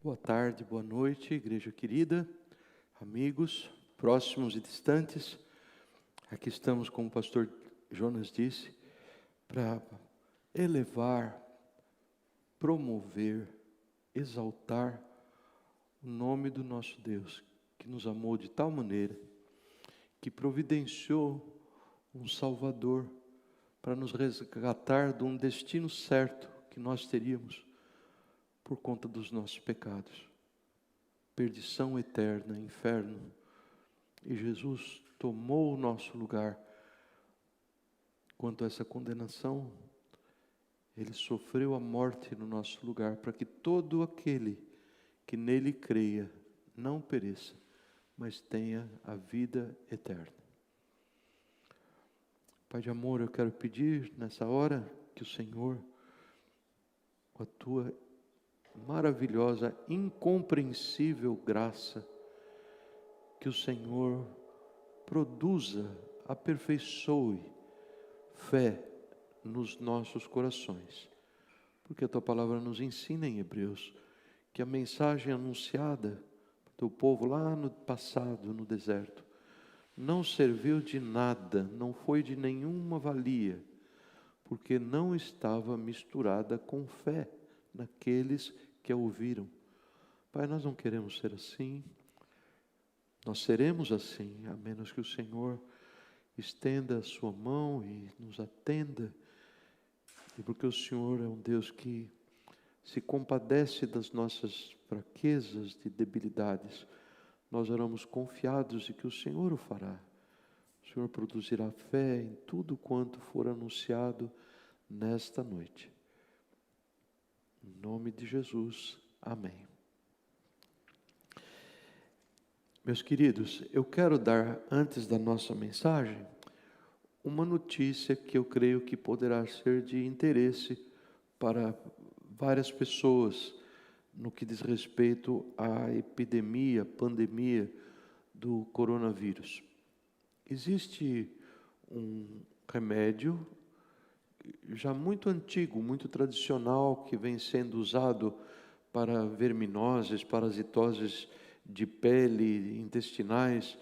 Boa tarde, boa noite, igreja querida, amigos, próximos e distantes. Aqui estamos, como o pastor Jonas disse, para elevar, promover, exaltar o nome do nosso Deus, que nos amou de tal maneira, que providenciou um Salvador para nos resgatar de um destino certo que nós teríamos por conta dos nossos pecados. Perdição eterna, inferno. E Jesus tomou o nosso lugar. Quanto a essa condenação, Ele sofreu a morte no nosso lugar, para que todo aquele que nele creia não pereça, mas tenha a vida eterna. Pai de amor, eu quero pedir nessa hora que o Senhor, com a Tua maravilhosa, incompreensível graça, que o Senhor produza, aperfeiçoe fé nos nossos corações, porque a Tua palavra nos ensina em Hebreus que a mensagem anunciada para o Teu povo lá no passado, no deserto, não serviu de nada, não foi de nenhuma valia, porque não estava misturada com fé naqueles que a ouviram. Pai, nós não queremos ser assim. Nós seremos assim, a menos que o Senhor estenda a sua mão e nos atenda. E porque o Senhor é um Deus que se compadece das nossas fraquezas e debilidades, nós oramos confiados de que o Senhor o fará. O Senhor produzirá fé em tudo quanto for anunciado nesta noite. Em nome de Jesus, amém. Meus queridos, eu quero dar, antes da nossa mensagem, uma notícia que eu creio que poderá ser de interesse para várias pessoas no que diz respeito à epidemia, pandemia do coronavírus. Existe um remédio já muito antigo, muito tradicional, que vem sendo usado para verminoses, parasitoses de pele, intestinais,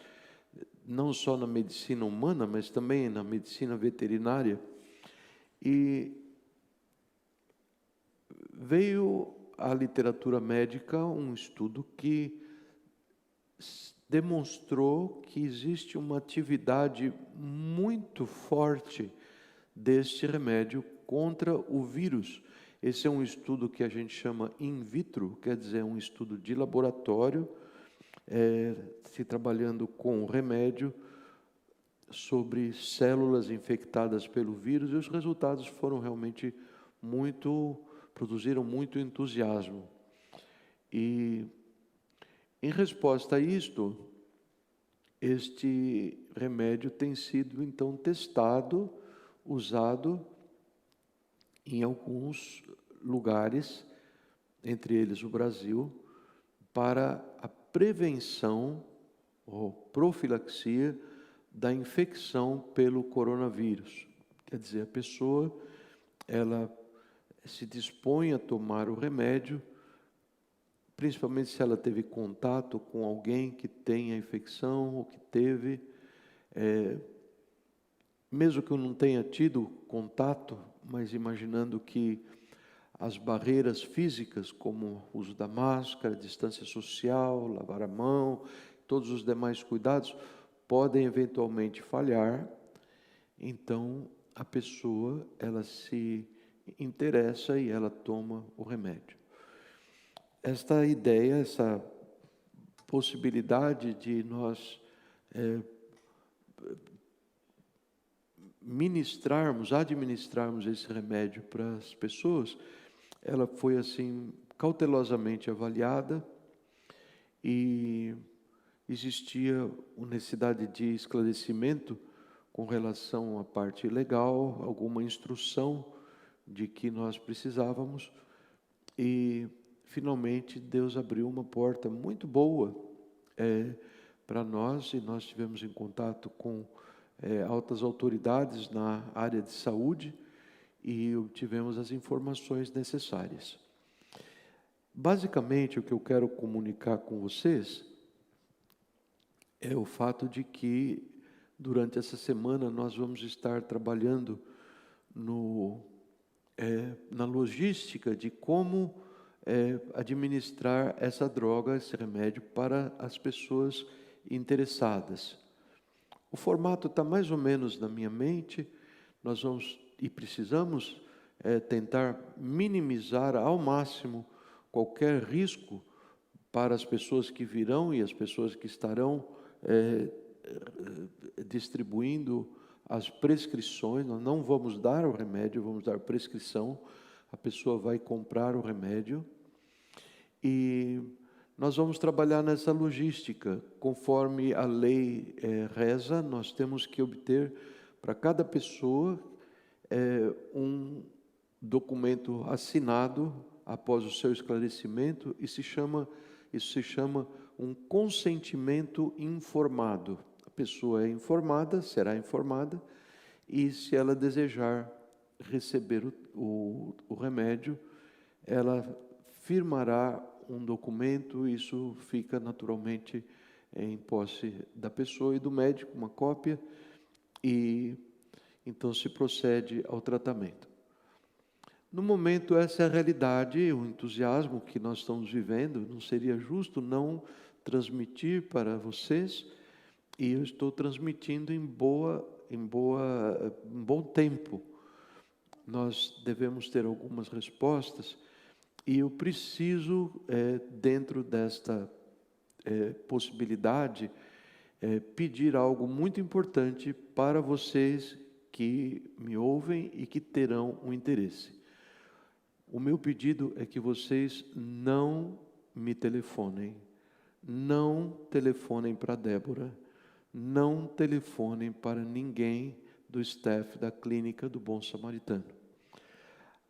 não só na medicina humana, mas também na medicina veterinária. E veio à literatura médica um estudo que demonstrou que existe uma atividade muito forte deste remédio contra o vírus. Esse é um estudo que a gente chama in vitro, quer dizer, um estudo de laboratório, se trabalhando com o remédio sobre células infectadas pelo vírus, e os resultados foram realmente produziram muito entusiasmo. E, em resposta a isto, este remédio tem sido, então, testado, usado em alguns lugares, entre eles o Brasil, para a prevenção ou profilaxia da infecção pelo coronavírus. Quer dizer, a pessoa, ela se dispõe a tomar o remédio, principalmente se ela teve contato com alguém que tem a infecção ou que teve, mesmo que eu não tenha tido contato, mas imaginando que as barreiras físicas, como o uso da máscara, distância social, lavar a mão, todos os demais cuidados, podem eventualmente falhar. Então, a pessoa, ela se interessa e ela toma o remédio. Esta ideia, essa possibilidade de nós administrarmos esse remédio para as pessoas, ela foi assim cautelosamente avaliada e existia necessidade de esclarecimento com relação à parte legal, alguma instrução de que nós precisávamos, e finalmente Deus abriu uma porta muito boa para nós, e nós tivemos em contato com altas autoridades na área de saúde e obtivemos as informações necessárias. Basicamente, o que eu quero comunicar com vocês é o fato de que, durante essa semana, nós vamos estar trabalhando na logística de como administrar essa droga, esse remédio, para as pessoas interessadas. O formato está mais ou menos na minha mente. Nós vamos e precisamos tentar minimizar ao máximo qualquer risco para as pessoas que virão e as pessoas que estarão distribuindo as prescrições. Nós não vamos dar o remédio, vamos dar prescrição. A pessoa vai comprar o remédio e nós vamos trabalhar nessa logística. Conforme a lei reza, nós temos que obter para cada pessoa um documento assinado após o seu esclarecimento, e isso se chama um consentimento informado. A pessoa é informada, será informada, e se ela desejar receber o remédio, ela firmará um documento. Isso fica naturalmente em posse da pessoa e do médico, uma cópia, e então se procede ao tratamento. No momento, essa é a realidade, o entusiasmo que nós estamos vivendo. Não seria justo não transmitir para vocês, e eu estou transmitindo em bom tempo. Nós devemos ter algumas respostas, e eu preciso, dentro desta possibilidade, pedir algo muito importante para vocês que me ouvem e que terão um interesse. O meu pedido é que vocês não me telefonem, não telefonem para Débora, não telefonem para ninguém do staff da Clínica do Bom Samaritano.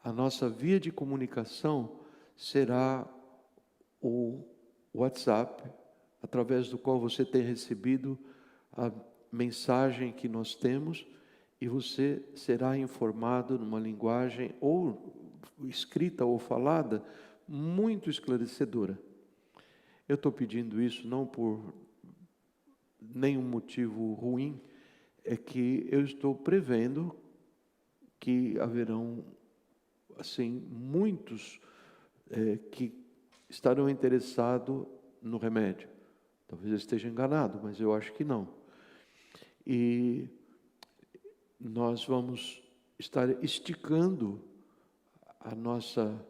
A nossa via de comunicação será o WhatsApp, através do qual você tem recebido a mensagem que nós temos, e você será informado numa linguagem ou escrita ou falada muito esclarecedora. Eu estou pedindo isso não por nenhum motivo ruim, é que eu estou prevendo que haverão assim muitos que estarão interessados no remédio. Talvez eu esteja enganado, mas eu acho que não. E nós vamos estar esticando a nossa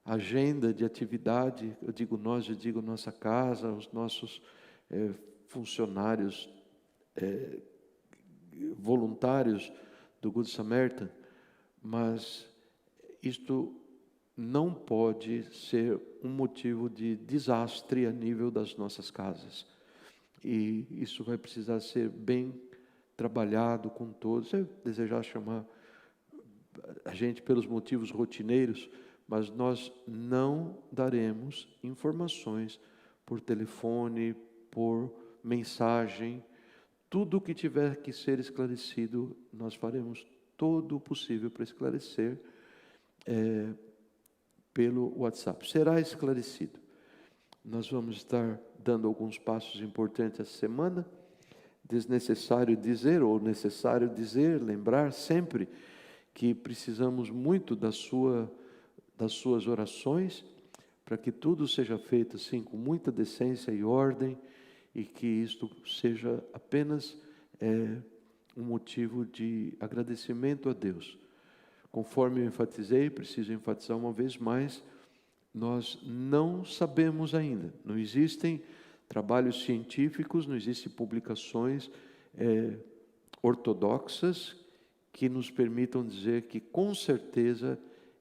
agenda de atividade. Eu digo nossa casa, os nossos funcionários voluntários do Good Samaritan, mas isto não pode ser um motivo de desastre a nível das nossas casas. E isso vai precisar ser bem trabalhado com todos. Se eu desejar chamar a gente pelos motivos rotineiros, mas nós não daremos informações por telefone, por mensagem. Tudo o que tiver que ser esclarecido, nós faremos todo o possível para esclarecer pelo WhatsApp. Será esclarecido. Nós vamos estar dando alguns passos importantes essa semana. Desnecessário dizer, ou necessário dizer, lembrar sempre que precisamos muito das suas orações, para que tudo seja feito assim com muita decência e ordem, e que isto seja apenas um motivo de agradecimento a Deus. Conforme eu enfatizei, preciso enfatizar uma vez mais, nós não sabemos ainda, não existem trabalhos científicos, não existem publicações ortodoxas que nos permitam dizer que com certeza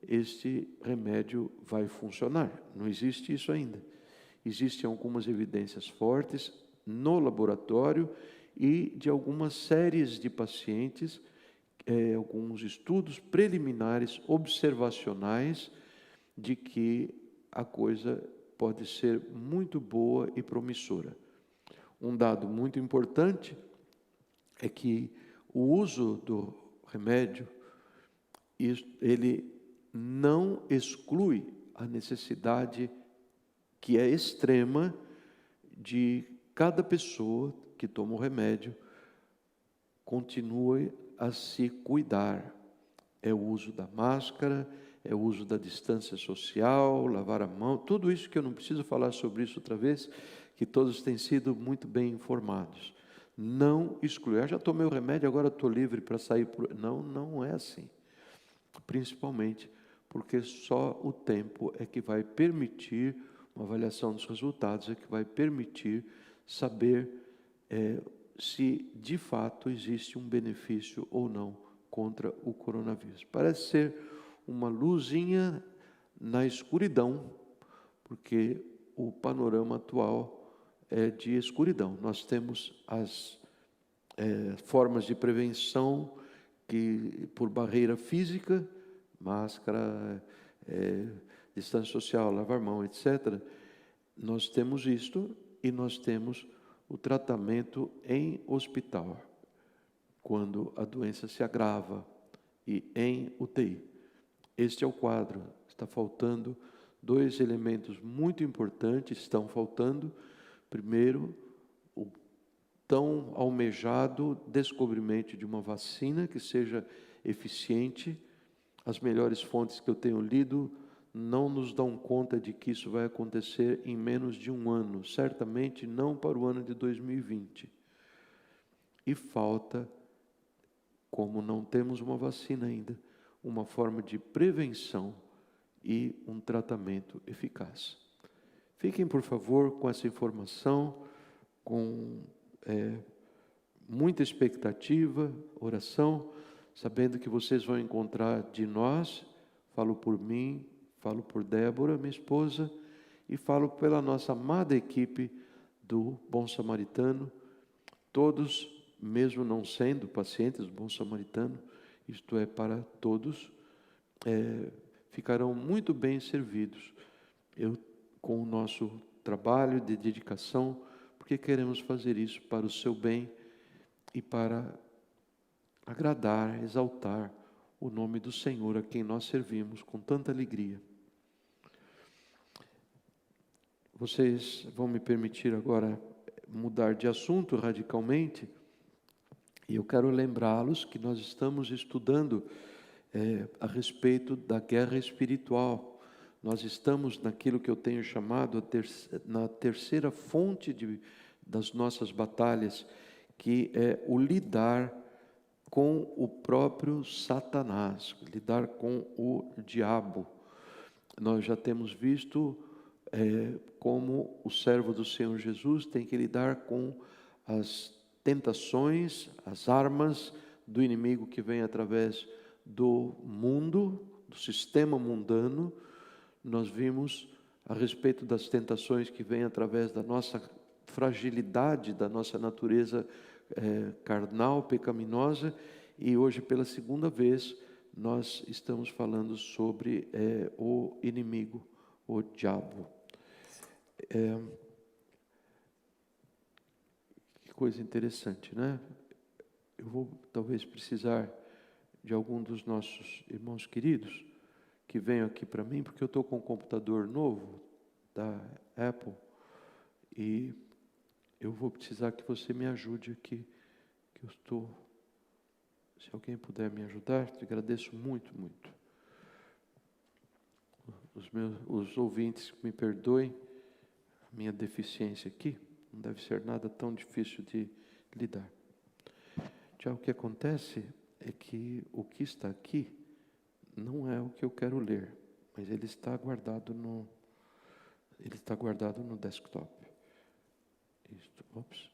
este remédio vai funcionar. Não existe isso ainda. Existem algumas evidências fortes no laboratório e de algumas séries de pacientes, alguns estudos preliminares, observacionais, de que a coisa pode ser muito boa e promissora. Um dado muito importante é que o uso do remédio, ele não exclui a necessidade que é extrema, de cada pessoa que toma o remédio continue a se cuidar. É o uso da máscara, é o uso da distância social, lavar a mão, tudo isso que eu não preciso falar sobre isso outra vez, que todos têm sido muito bem informados. Não excluir, já tomei o remédio, agora estou livre para sair. Não, não é assim. Principalmente porque só o tempo é que vai permitir, uma avaliação dos resultados, é que vai permitir saber se de fato existe um benefício ou não contra o coronavírus. Parece ser uma luzinha na escuridão, porque o panorama atual é de escuridão. Nós temos as formas de prevenção que, por barreira física, máscara, distância social, lavar mão, etc. Nós temos isto e nós temos o tratamento em hospital, quando a doença se agrava, e em UTI. Este é o quadro. Está faltando dois elementos muito importantes, estão faltando. Primeiro, o tão almejado descobrimento de uma vacina que seja eficiente. As melhores fontes que eu tenho lido não nos dão conta de que isso vai acontecer em menos de um ano, certamente não para o ano de 2020. E falta, como não temos uma vacina ainda, uma forma de prevenção e um tratamento eficaz. Fiquem, por favor, com essa informação, com muita expectativa, oração, sabendo que vocês vão encontrar de nós, falo por mim, falo por Débora, minha esposa, e falo pela nossa amada equipe do Bom Samaritano, todos, mesmo não sendo pacientes do Bom Samaritano, isto é, para todos, ficarão muito bem servidos com o nosso trabalho de dedicação, porque queremos fazer isso para o seu bem e para agradar, exaltar o nome do Senhor, a quem nós servimos com tanta alegria. Vocês vão me permitir agora mudar de assunto radicalmente, e eu quero lembrá-los que nós estamos estudando a respeito da guerra espiritual. Nós estamos naquilo que eu tenho chamado na terceira fonte das nossas batalhas, que é o lidar com o próprio Satanás, lidar com o diabo. Nós já temos visto como o servo do Senhor Jesus tem que lidar com as tentações, as armas do inimigo que vem através do mundo, do sistema mundano. Nós vimos a respeito das tentações que vêm através da nossa fragilidade, da nossa natureza carnal, pecaminosa, e hoje, pela segunda vez, nós estamos falando sobre o inimigo, o diabo. Que coisa interessante, né? Eu vou talvez precisar de algum dos nossos irmãos queridos que venham aqui para mim, porque eu estou com um computador novo da Apple e eu vou precisar que você me ajude aqui, que eu estou... Se alguém puder me ajudar, te agradeço muito, muito. Os ouvintes me perdoem a minha deficiência aqui, não deve ser nada tão difícil de lidar. Já o que acontece é que o que está aqui não é o que eu quero ler, mas ele está guardado no desktop. Isto, ops.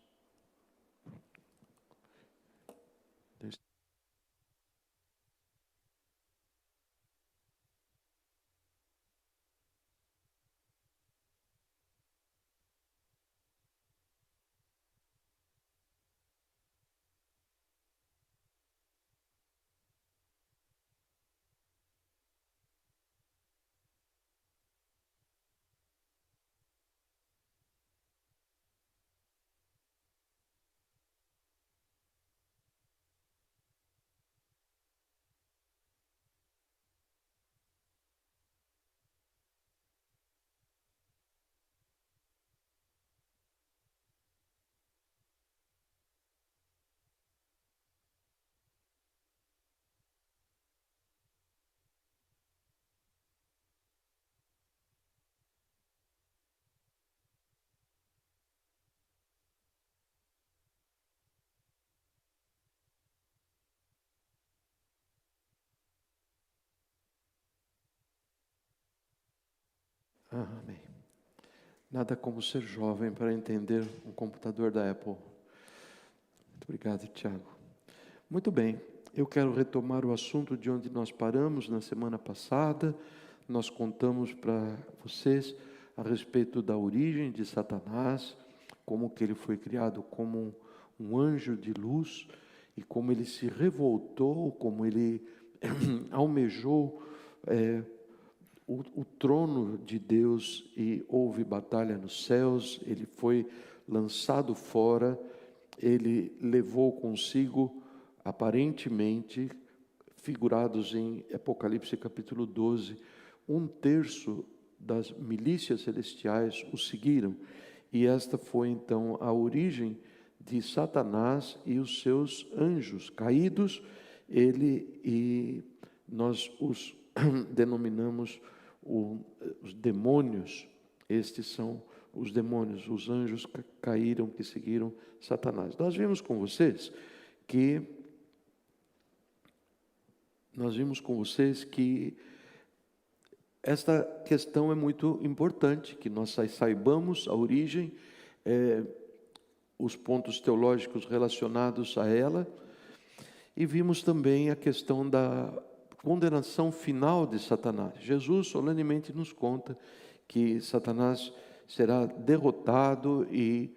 Amém. Nada como ser jovem para entender um computador da Apple. Muito obrigado, Tiago. Muito bem, eu quero retomar o assunto de onde nós paramos na semana passada. Nós contamos para vocês a respeito da origem de Satanás, como que ele foi criado como um anjo de luz e como ele se revoltou, como ele almejou o trono de Deus e houve batalha nos céus. Ele foi lançado fora, ele levou consigo, aparentemente, figurados em Apocalipse capítulo 12, 1/3 das milícias celestiais o seguiram, e esta foi então a origem de Satanás e os seus anjos caídos. Ele e nós os denominamos os demônios. Estes são os demônios, os anjos que caíram, que seguiram Satanás. Nós vimos com vocês que esta questão é muito importante, que nós saibamos a origem, os pontos teológicos relacionados a ela, e vimos também a questão da condenação final de Satanás. Jesus solenemente nos conta que Satanás será derrotado e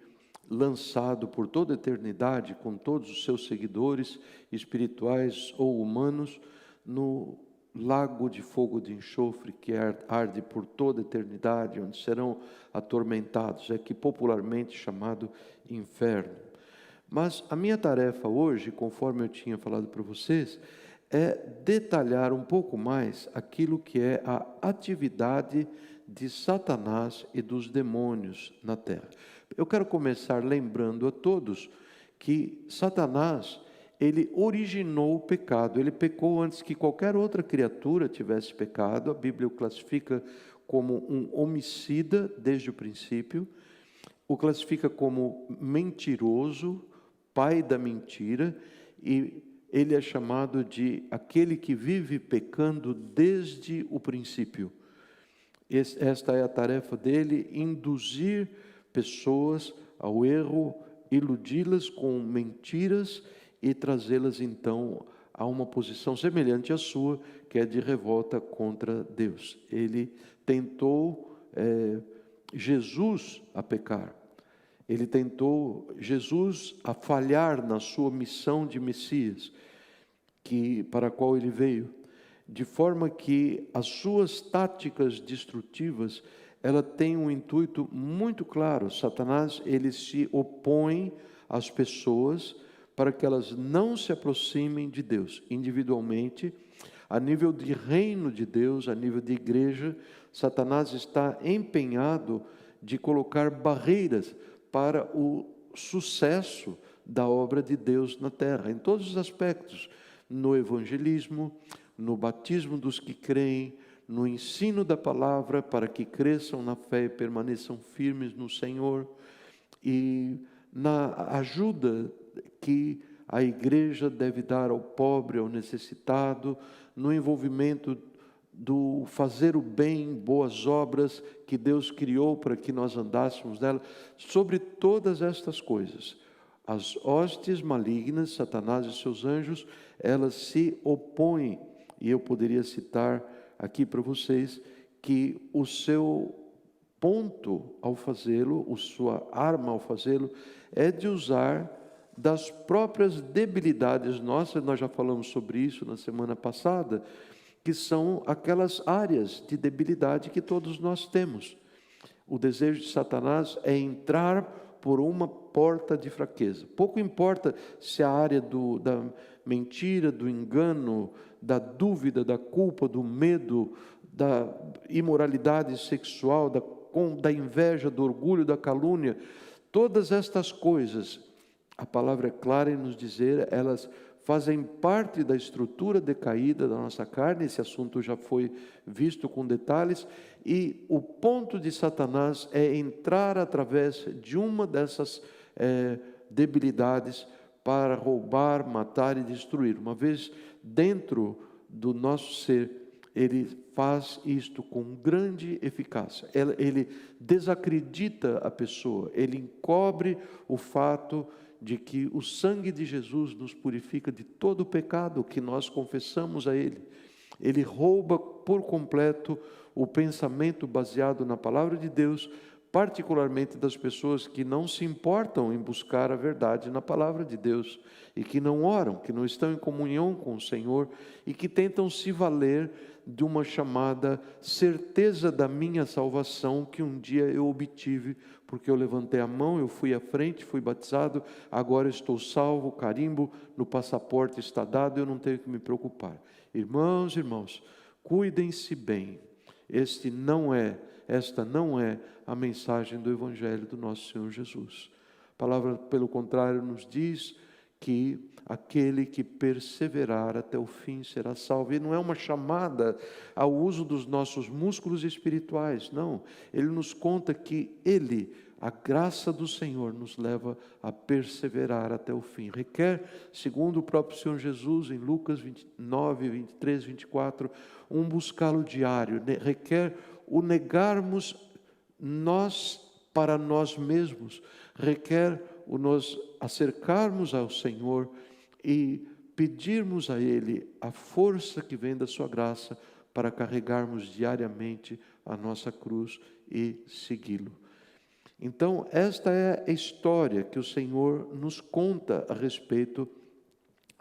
lançado por toda a eternidade, com todos os seus seguidores espirituais ou humanos, no lago de fogo de enxofre que arde por toda a eternidade, onde serão atormentados, aqui popularmente chamado inferno. Mas a minha tarefa hoje, conforme eu tinha falado para vocês, é detalhar um pouco mais aquilo que é a atividade de Satanás e dos demônios na terra. Eu quero começar lembrando a todos que Satanás, ele originou o pecado. Ele pecou antes que qualquer outra criatura tivesse pecado. A Bíblia o classifica como um homicida desde o princípio, o classifica como mentiroso, pai da mentira, e ele é chamado de aquele que vive pecando desde o princípio. Esta é a tarefa dele: induzir pessoas ao erro, iludi-las com mentiras e trazê-las então a uma posição semelhante à sua, que é de revolta contra Deus. Ele tentou Jesus a pecar. Ele tentou Jesus a falhar na sua missão de Messias, para a qual ele veio, de forma que as suas táticas destrutivas, ela tem um intuito muito claro. Satanás, ele se opõe às pessoas para que elas não se aproximem de Deus, individualmente, a nível de reino de Deus, a nível de igreja. Satanás está empenhado de colocar barreiras para o sucesso da obra de Deus na terra, em todos os aspectos, no evangelismo, no batismo dos que creem, no ensino da palavra para que cresçam na fé e permaneçam firmes no Senhor, e na ajuda que a igreja deve dar ao pobre, ao necessitado, no envolvimento do fazer o bem, boas obras que Deus criou para que nós andássemos nela. Sobre todas estas coisas, as hostes malignas, Satanás e seus anjos, elas se opõem. E eu poderia citar aqui para vocês que o seu ponto ao fazê-lo, a sua arma ao fazê-lo, é de usar das próprias debilidades nossas. Nós já falamos sobre isso na semana passada, que são aquelas áreas de debilidade que todos nós temos. O desejo de Satanás é entrar por uma porta de fraqueza. Pouco importa se a área da mentira, do engano, da dúvida, da culpa, do medo, da imoralidade sexual, da inveja, do orgulho, da calúnia. Todas estas coisas, a palavra é clara em nos dizer, elas fazem parte da estrutura decaída da nossa carne. Esse assunto já foi visto com detalhes, e o ponto de Satanás é entrar através de uma dessas debilidades para roubar, matar e destruir. Uma vez dentro do nosso ser, ele faz isto com grande eficácia. Ele desacredita a pessoa, ele encobre o fato de que o sangue de Jesus nos purifica de todo o pecado que nós confessamos a Ele. Ele rouba por completo o pensamento baseado na palavra de Deus, particularmente das pessoas que não se importam em buscar a verdade na palavra de Deus, e que não oram, que não estão em comunhão com o Senhor, e que tentam se valer de uma chamada certeza da minha salvação, que um dia eu obtive, porque eu levantei a mão, eu fui à frente, fui batizado, agora estou salvo, carimbo no passaporte está dado, eu não tenho que me preocupar. Irmãos, cuidem-se bem. Esta não é a mensagem do Evangelho do nosso Senhor Jesus. A palavra, pelo contrário, nos diz que aquele que perseverar até o fim será salvo. E não é uma chamada ao uso dos nossos músculos espirituais, não. Ele nos conta que a graça do Senhor nos leva a perseverar até o fim. Requer, segundo o próprio Senhor Jesus, em Lucas 29, 23, 24, um buscá-lo diário. Requer o negarmos nós para nós mesmos. Requer o nos acercarmos ao Senhor e pedirmos a Ele a força que vem da sua graça para carregarmos diariamente a nossa cruz e segui-lo. Então, esta é a história que o Senhor nos conta a respeito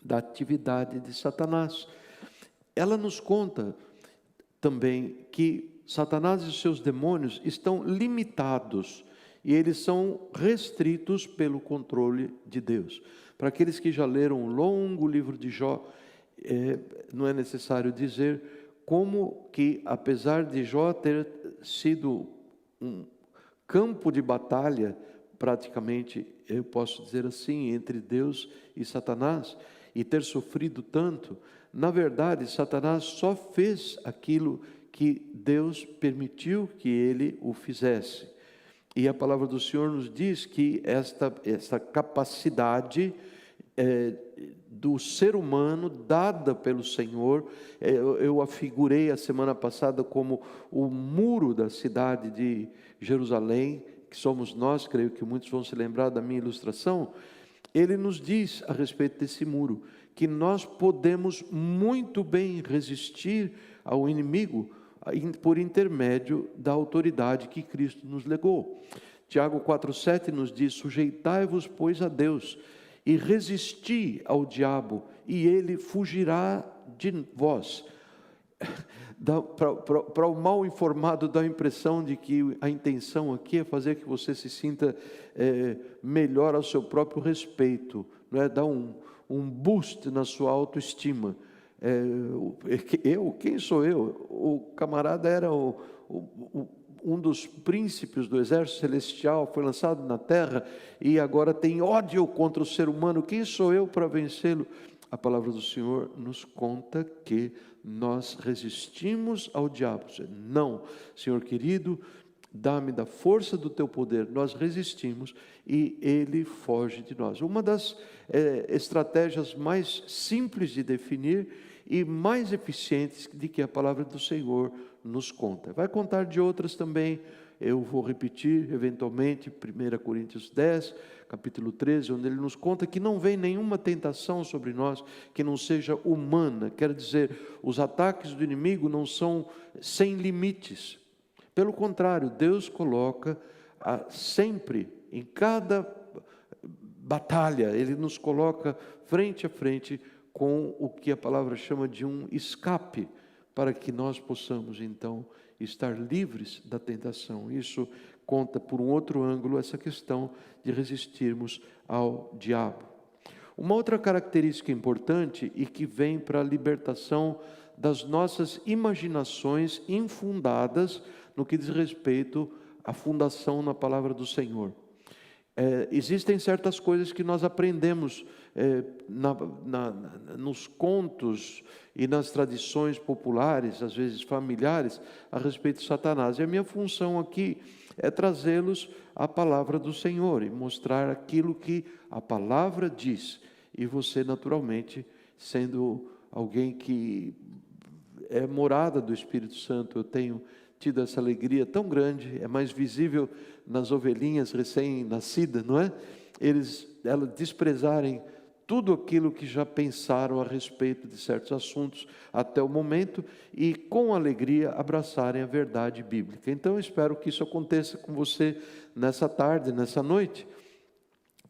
da atividade de Satanás. Ela nos conta também que Satanás e seus demônios estão limitados e eles são restritos pelo controle de Deus. Para aqueles que já leram o longo livro de Jó, não é necessário dizer como que, apesar de Jó ter sido um campo de batalha, praticamente, eu posso dizer assim, entre Deus e Satanás, e ter sofrido tanto, na verdade, Satanás só fez aquilo que Deus permitiu que ele o fizesse. E a palavra do Senhor nos diz que esta capacidade do ser humano, dada pelo Senhor, eu a figurei a semana passada como o muro da cidade de Jerusalém, que somos nós, creio que muitos vão se lembrar da minha ilustração. Ele nos diz a respeito desse muro, que nós podemos muito bem resistir ao inimigo por intermédio da autoridade que Cristo nos legou. Tiago 4,7 nos diz: sujeitai-vos, pois, a Deus, e resisti ao diabo, e ele fugirá de vós. Para o mal informado, dá a impressão de que a intenção aqui é fazer que você se sinta melhor ao seu próprio respeito, não é? Dar um boost na sua autoestima. Quem sou eu? O camarada era um dos príncipes do exército celestial, foi lançado na terra e agora tem ódio contra o ser humano. Quem sou eu para vencê-lo? A palavra do Senhor nos conta que nós resistimos ao diabo. Não, Senhor querido, dá-me da força do teu poder. Nós resistimos e ele foge de nós. Uma das estratégias mais simples de definir e mais eficientes de que a palavra do Senhor nos conta. Vai contar de outras também, eu vou repetir eventualmente, 1 Coríntios 10, capítulo 13, onde ele nos conta que não vem nenhuma tentação sobre nós que não seja humana. Quer dizer, os ataques do inimigo não são sem limites. Pelo contrário, Deus coloca sempre, em cada batalha, Ele nos coloca frente a frente com o que a palavra chama de um escape, para que nós possamos, então, estar livres da tentação. Isso conta, por um outro ângulo, essa questão de resistirmos ao diabo. Uma outra característica importante e que vem para a libertação das nossas imaginações infundadas no que diz respeito à fundação na palavra do Senhor. Existem certas coisas que nós aprendemos nos contos e nas tradições populares, às vezes familiares, a respeito de Satanás. E a minha função aqui é trazê-los à palavra do Senhor e mostrar aquilo que a palavra diz. E você, naturalmente, sendo alguém que é morada do Espírito Santo. Eu tenho tido essa alegria tão grande, é mais visível nas ovelhinhas recém-nascidas, não é? Elas desprezarem tudo aquilo que já pensaram a respeito de certos assuntos até o momento e com alegria abraçarem a verdade bíblica. Então eu espero que isso aconteça com você nessa tarde, nessa noite,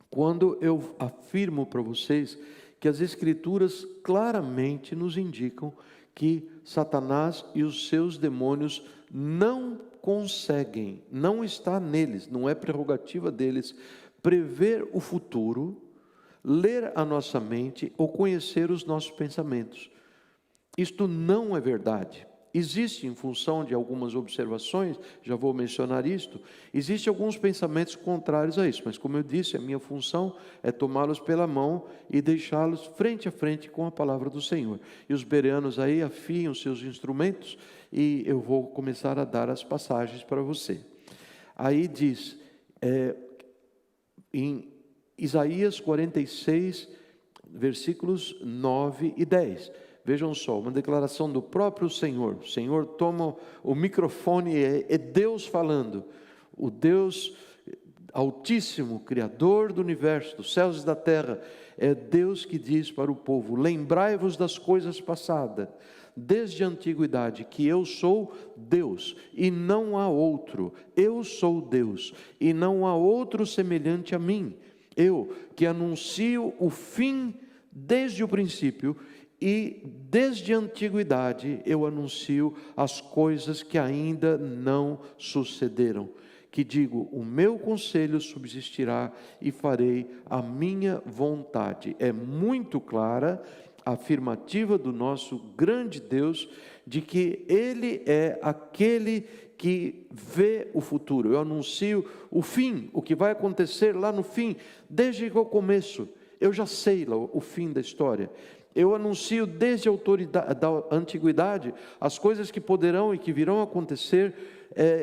quando eu afirmo para vocês que as Escrituras claramente nos indicam que Satanás e os seus demônios não conseguem, não está neles, não é prerrogativa deles, prever o futuro, ler a nossa mente ou conhecer os nossos pensamentos. Isto não é verdade. Existe, em função de algumas observações, já vou mencionar isto, existem alguns pensamentos contrários a isso, mas como eu disse, a minha função é tomá-los pela mão e deixá-los frente a frente com a palavra do Senhor. E os bereanos aí afiam seus instrumentos e eu vou começar a dar as passagens para você. Aí diz, em Isaías 46, versículos 9 e 10. Vejam só, uma declaração do próprio Senhor. O Senhor toma o microfone, é Deus falando. O Deus Altíssimo, Criador do universo, dos céus e da terra, é Deus que diz para o povo: lembrai-vos das coisas passadas, desde a antiguidade, que eu sou Deus e não há outro. Eu sou Deus e não há outro semelhante a mim. Eu que anuncio o fim desde o princípio e desde a antiguidade eu anuncio as coisas que ainda não sucederam. Que digo, o meu conselho subsistirá e farei a minha vontade. É muito clara a afirmativa do nosso grande Deus de que Ele é aquele que vê o futuro. Eu anuncio o fim, o que vai acontecer lá no fim, desde o começo. Eu já sei lá o fim da história. Eu anuncio desde a da antiguidade as coisas que poderão e que virão acontecer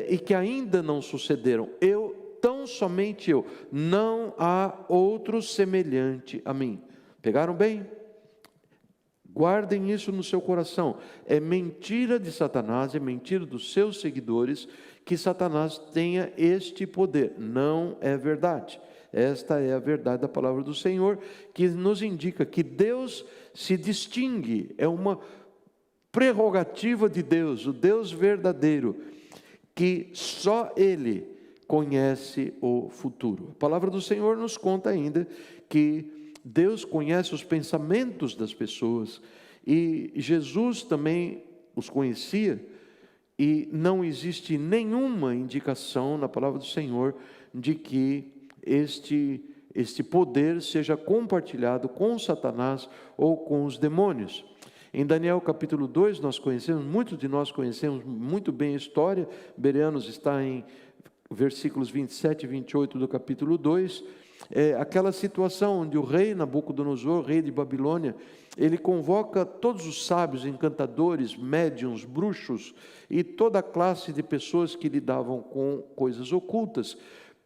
e que ainda não sucederam. Tão somente eu, não há outro semelhante a mim. Pegaram bem? Guardem isso no seu coração. É mentira de Satanás, é mentira dos seus seguidores que Satanás tenha este poder. Não é verdade. Esta é a verdade da palavra do Senhor, que nos indica que Deus se distingue, é uma prerrogativa de Deus, o Deus verdadeiro, que só Ele conhece o futuro. A palavra do Senhor nos conta ainda que Deus conhece os pensamentos das pessoas e Jesus também os conhecia, e não existe nenhuma indicação na palavra do Senhor de que este poder seja compartilhado com Satanás ou com os demônios. Em Daniel capítulo 2 muitos de nós conhecemos muito bem a história. Bereanos está em versículos 27 e 28 do capítulo 2, aquela situação onde o rei Nabucodonosor, rei de Babilônia, ele convoca todos os sábios, encantadores, médiuns, bruxos e toda a classe de pessoas que lidavam com coisas ocultas,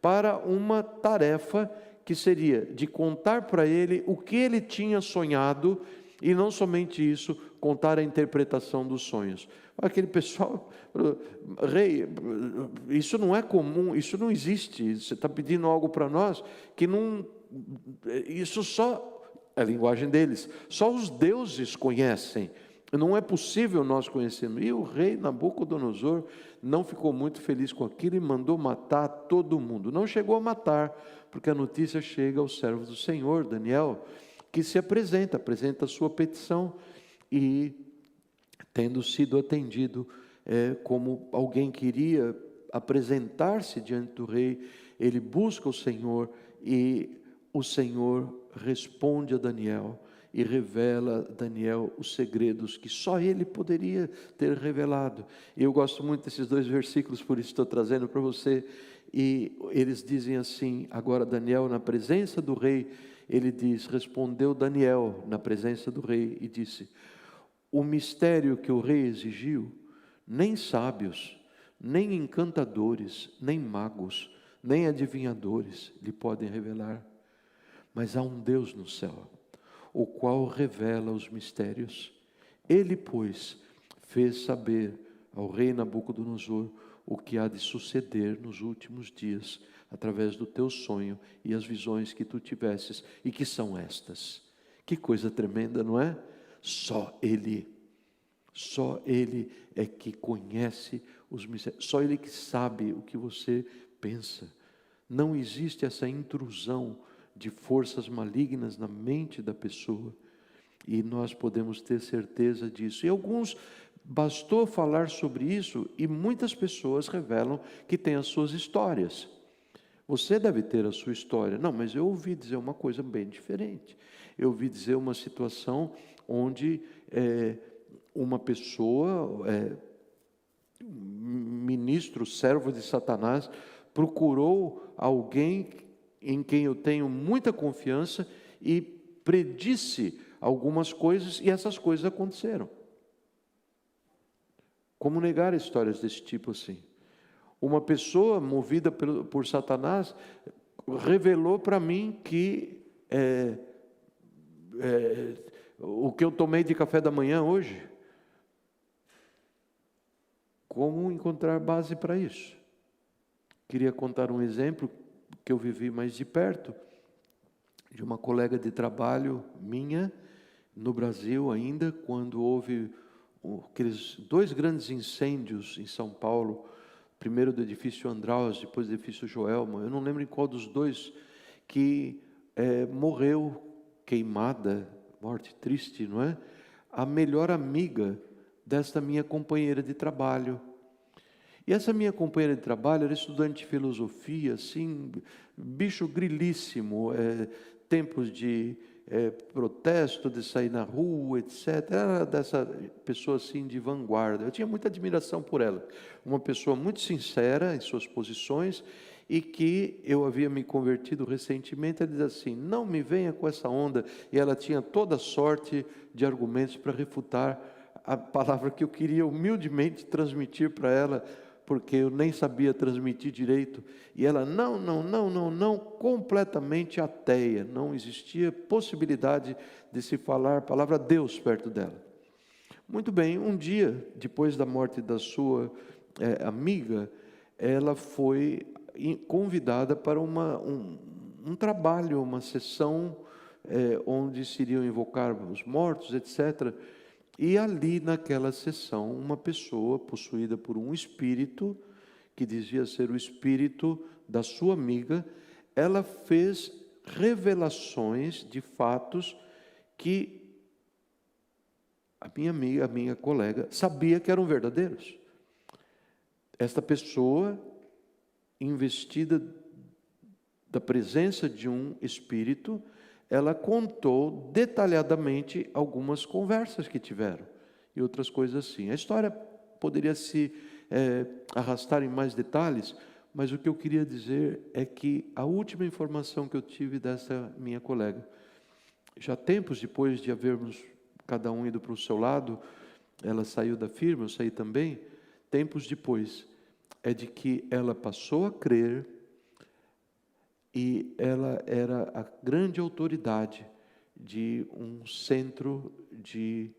para uma tarefa que seria de contar para ele o que ele tinha sonhado, e não somente isso, contar a interpretação dos sonhos. Aquele pessoal, rei, isso não é comum, isso não existe, você está pedindo algo para nós que não, isso só, é a linguagem deles, só os deuses conhecem, não é possível nós conhecermos. E o rei Nabucodonosor não ficou muito feliz com aquilo e mandou matar todo mundo. Não chegou a matar, porque a notícia chega ao servo do Senhor, Daniel, que se apresenta a sua petição e, tendo sido atendido como alguém que iria apresentar-se diante do rei, ele busca o Senhor e o Senhor responde a Daniel e revela a Daniel os segredos que só ele poderia ter revelado. Eu gosto muito desses dois versículos, por isso estou trazendo para você. E eles dizem assim: agora Daniel, na presença do rei, ele diz, respondeu Daniel na presença do rei e disse: o mistério que o rei exigiu, nem sábios, nem encantadores, nem magos, nem adivinhadores lhe podem revelar, mas há um Deus no céu, o qual revela os mistérios. Ele, pois, fez saber ao rei Nabucodonosor o que há de suceder nos últimos dias, através do teu sonho e as visões que tu tivesses, e que são estas. Que coisa tremenda, não é? Só Ele é que conhece os mistérios, só Ele que sabe o que você pensa. Não existe essa intrusão de forças malignas na mente da pessoa, e nós podemos ter certeza disso. E alguns, bastou falar sobre isso, e muitas pessoas revelam que têm as suas histórias. Você deve ter a sua história. Não, mas eu ouvi dizer uma coisa bem diferente. Eu ouvi dizer uma situação onde uma pessoa, ministro, servo de Satanás, procurou alguém em quem eu tenho muita confiança e predisse algumas coisas, e essas coisas aconteceram. Como negar histórias desse tipo assim? Uma pessoa movida por Satanás revelou para mim que o que eu tomei de café da manhã hoje. Como encontrar base para isso? Queria contar um exemplo que eu vivi mais de perto, de uma colega de trabalho minha, no Brasil ainda, quando houve aqueles 2 grandes incêndios em São Paulo, primeiro do edifício Andraus, depois do edifício Joelma, eu não lembro em qual dos 2, que morreu queimada, morte triste, não é? A melhor amiga desta minha companheira de trabalho. E essa minha companheira de trabalho era estudante de filosofia, assim, bicho grilíssimo, tempos de protesto, de sair na rua, etc. Era dessa pessoa assim de vanguarda. Eu tinha muita admiração por ela. Uma pessoa muito sincera em suas posições, e que eu havia me convertido recentemente. Ela diz assim: não me venha com essa onda. E ela tinha toda sorte de argumentos para refutar a palavra que eu queria humildemente transmitir para ela, porque eu nem sabia transmitir direito. E ela, não, completamente ateia. Não existia possibilidade de se falar a palavra Deus perto dela. Muito bem, um dia, depois da morte da sua amiga, ela foi convidada para um trabalho, uma sessão onde se iriam invocar os mortos, etc. E ali naquela sessão, uma pessoa possuída por um espírito, que dizia ser o espírito da sua amiga, ela fez revelações de fatos que a minha amiga, a minha colega, sabia que eram verdadeiros. Esta pessoa, investida da presença de um espírito, ela contou detalhadamente algumas conversas que tiveram e outras coisas assim. A história poderia se arrastar em mais detalhes, mas o que eu queria dizer é que a última informação que eu tive dessa minha colega, já tempos depois de havermos cada um ido para o seu lado, ela saiu da firma, eu saí também, tempos depois, é de que ela passou a crer, e ela era a grande autoridade de um centro de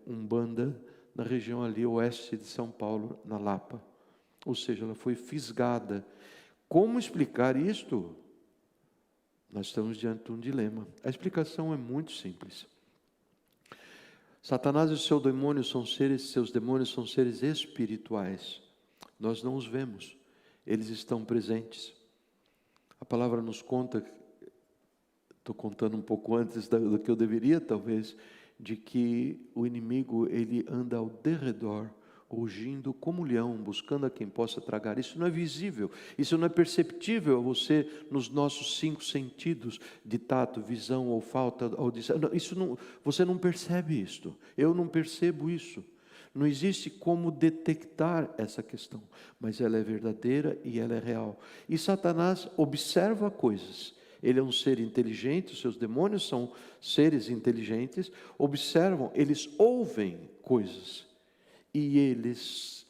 Umbanda na região ali oeste de São Paulo, na Lapa. Ou seja, ela foi fisgada. Como explicar isto? Nós estamos diante de um dilema. A explicação é muito simples. Satanás e seus demônios são seres espirituais. Nós não os vemos, eles estão presentes. A palavra nos conta, estou contando um pouco antes do que eu deveria, talvez, de que o inimigo, ele anda ao derredor, rugindo como leão, buscando a quem possa tragar. Isso não é visível, isso não é perceptível a você nos nossos 5 sentidos, de tato, visão, olfato, audição. Isso não, você não percebe isto, eu não percebo isso. Não existe como detectar essa questão, mas ela é verdadeira e ela é real. E Satanás observa coisas. Ele é um ser inteligente, os seus demônios são seres inteligentes, observam, eles ouvem coisas e eles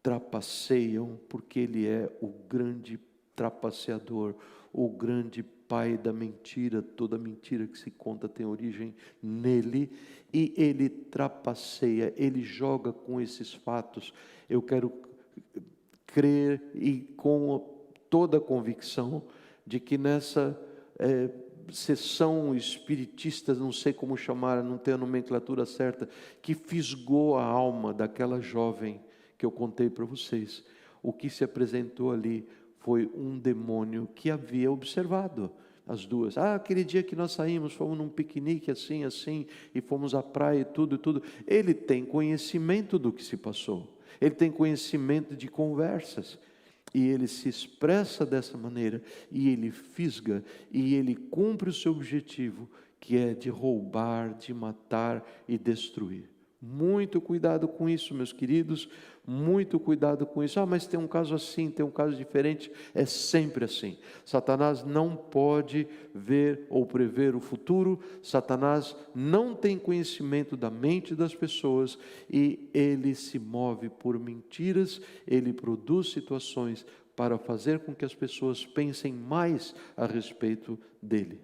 trapaceiam, porque ele é o grande trapaceador, o grande pai da mentira. Toda mentira que se conta tem origem nele, e ele trapaceia, ele joga com esses fatos. Eu quero crer, e com toda a convicção, de que nessa sessão espiritista, não sei como chamar, não tenho a nomenclatura certa, que fisgou a alma daquela jovem que eu contei para vocês, o que se apresentou ali foi um demônio que havia observado as duas. Aquele dia que nós saímos, fomos num piquenique assim, e fomos à praia e tudo. Ele tem conhecimento do que se passou, ele tem conhecimento de conversas, e ele se expressa dessa maneira, e ele fisga, e ele cumpre o seu objetivo, que é de roubar, de matar e destruir. Muito cuidado com isso, meus queridos, muito cuidado com isso. Mas tem um caso assim, tem um caso diferente. É sempre assim. Satanás não pode ver ou prever o futuro. Satanás não tem conhecimento da mente das pessoas, e ele se move por mentiras. Ele produz situações para fazer com que as pessoas pensem mais a respeito dele.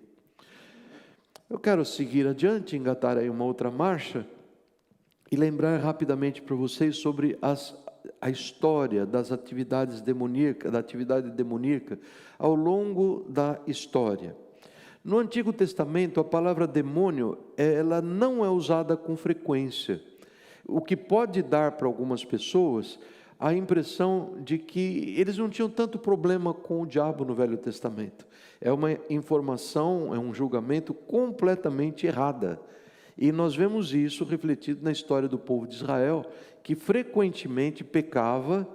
Eu quero seguir adiante, engatar aí uma outra marcha, e lembrar rapidamente para vocês sobre a história das atividades demoníacas, da atividade demoníaca ao longo da história. No Antigo Testamento, a palavra demônio, ela não é usada com frequência, o que pode dar para algumas pessoas a impressão de que eles não tinham tanto problema com o diabo no Velho Testamento. É uma informação, é um julgamento completamente errada. E nós vemos isso refletido na história do povo de Israel, que frequentemente pecava,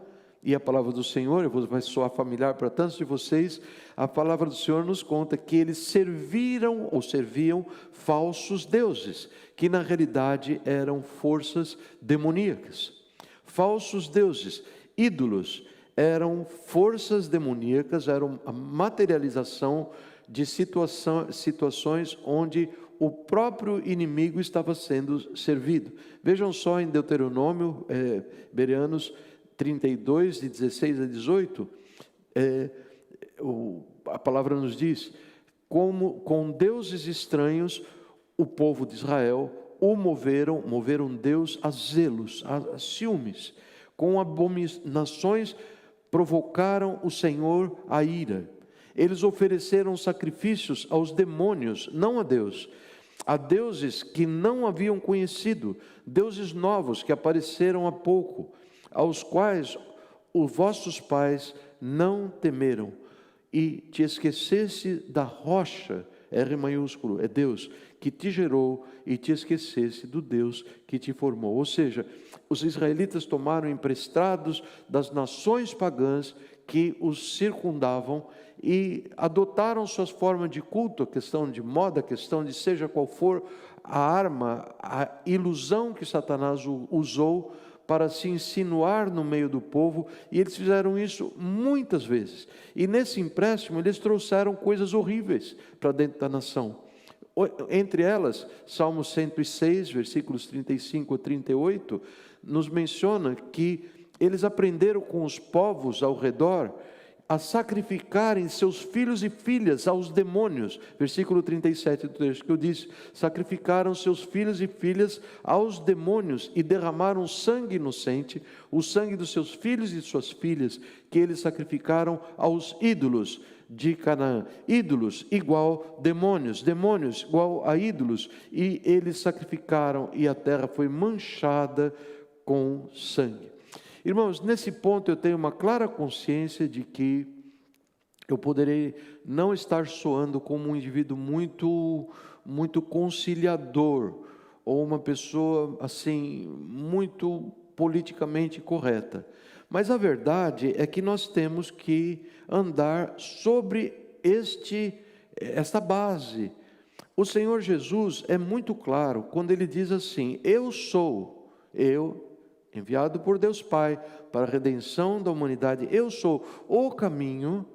e a palavra do Senhor, vai soar familiar para tantos de vocês, a palavra do Senhor nos conta que eles serviam falsos deuses, que na realidade eram forças demoníacas. Falsos deuses, ídolos, eram forças demoníacas, eram a materialização de situações onde o próprio inimigo estava sendo servido. Vejam só em Deuteronômio, Bereanos 32, de 16 a 18, a palavra nos diz: como com deuses estranhos o povo de Israel moveram Deus a zelos, a ciúmes, com abominações provocaram o Senhor a ira. Eles ofereceram sacrifícios aos demônios, não a Deus, a deuses que não haviam conhecido, deuses novos que apareceram há pouco, aos quais os vossos pais não temeram, e te esquecesse da rocha, R maiúsculo, é Deus, que te gerou, e te esquecesse do Deus que te formou. Ou seja, os israelitas tomaram emprestados das nações pagãs que os circundavam, e adotaram suas formas de culto, a questão de moda, a questão de seja qual for a arma, a ilusão que Satanás usou para se insinuar no meio do povo, e eles fizeram isso muitas vezes. E nesse empréstimo eles trouxeram coisas horríveis para dentro da nação. Entre elas, Salmo 106, versículos 35 a 38, nos menciona que eles aprenderam com os povos ao redor a sacrificarem seus filhos e filhas aos demônios. Versículo 37 do texto que eu disse: sacrificaram seus filhos e filhas aos demônios e derramaram sangue inocente, o sangue dos seus filhos e suas filhas, que eles sacrificaram aos ídolos de Canaã. Ídolos igual demônios, demônios igual a ídolos, e eles sacrificaram, e a terra foi manchada com sangue. Irmãos, nesse ponto eu tenho uma clara consciência de que eu poderei não estar soando como um indivíduo muito conciliador, ou uma pessoa assim muito politicamente correta. Mas a verdade é que nós temos que andar sobre esta base. O Senhor Jesus é muito claro quando Ele diz assim: eu, enviado por Deus Pai para a redenção da humanidade, eu sou o caminho.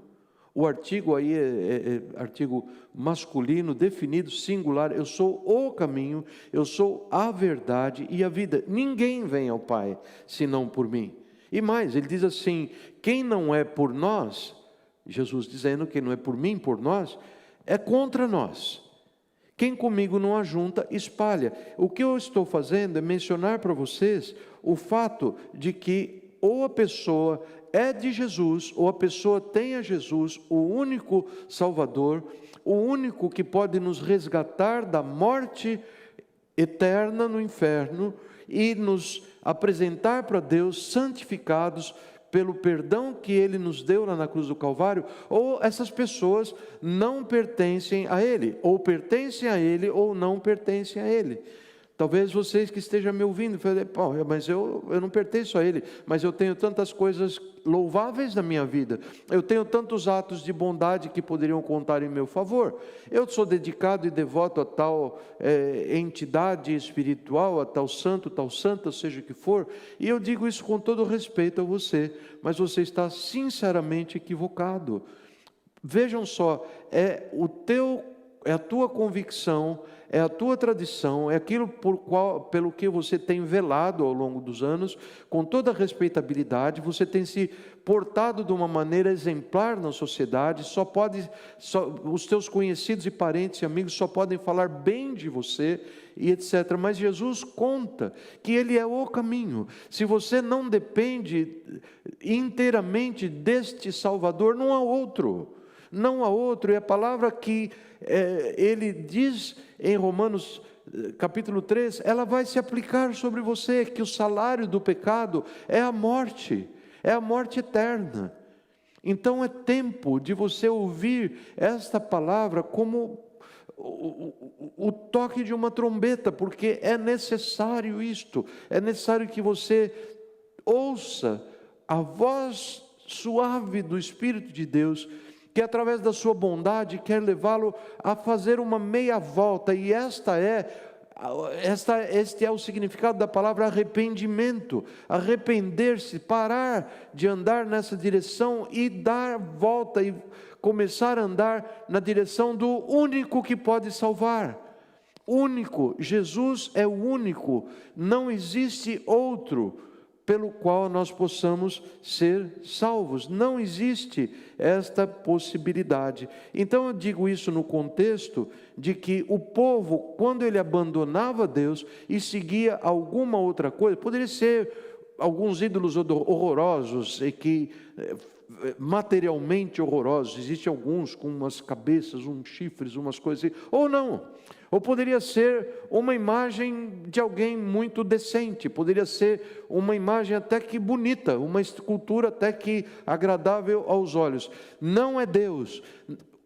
O artigo aí é artigo masculino, definido, singular. Eu sou o caminho, eu sou a verdade e a vida. Ninguém vem ao Pai senão por mim. E mais, ele diz assim: quem não é por nós, Jesus dizendo que não é por mim, por nós, é contra nós. Quem comigo não ajunta, espalha. O que eu estou fazendo é mencionar para vocês o fato de que ou a pessoa é de Jesus, ou a pessoa tem a Jesus, o único Salvador, o único que pode nos resgatar da morte eterna no inferno e nos apresentar para Deus santificados pelo perdão que Ele nos deu lá na cruz do Calvário, ou essas pessoas não pertencem a Ele, ou pertencem a Ele, ou não pertencem a Ele. Talvez vocês que estejam me ouvindo, falem, pô, mas eu não pertenço a Ele, mas eu tenho tantas coisas louváveis na minha vida, eu tenho tantos atos de bondade que poderiam contar em meu favor, eu sou dedicado e devoto a tal entidade espiritual, a tal santo, tal santa, seja o que for, e eu digo isso com todo respeito a você, mas você está sinceramente equivocado. Vejam só, é a tua convicção, é a tua tradição, é aquilo pelo que você tem velado ao longo dos anos, com toda a respeitabilidade, você tem se portado de uma maneira exemplar na sociedade, os teus conhecidos e parentes e amigos só podem falar bem de você, e etc. Mas Jesus conta que Ele é o caminho. Se você não depende inteiramente deste Salvador, não há outro. Não há outro, e a palavra que ele diz em Romanos capítulo 3, ela vai se aplicar sobre você, que o salário do pecado é a morte eterna. Então é tempo de você ouvir esta palavra como o toque de uma trombeta, porque é necessário isto, é necessário que você ouça a voz suave do Espírito de Deus, que através da sua bondade quer levá-lo a fazer uma meia volta, e este é o significado da palavra arrependimento, arrepender-se, parar de andar nessa direção e dar volta e começar a andar na direção do único que pode salvar. Único, Jesus é o único, não existe outro pelo qual nós possamos ser salvos. Não existe esta possibilidade. Então eu digo isso no contexto de que o povo, quando ele abandonava Deus e seguia alguma outra coisa, poderia ser alguns ídolos horrorosos e que materialmente horrorosos, existem alguns com umas cabeças, uns chifres, umas coisas assim, ou não. Ou poderia ser uma imagem de alguém muito decente, poderia ser uma imagem até que bonita, uma escultura até que agradável aos olhos. Não é Deus.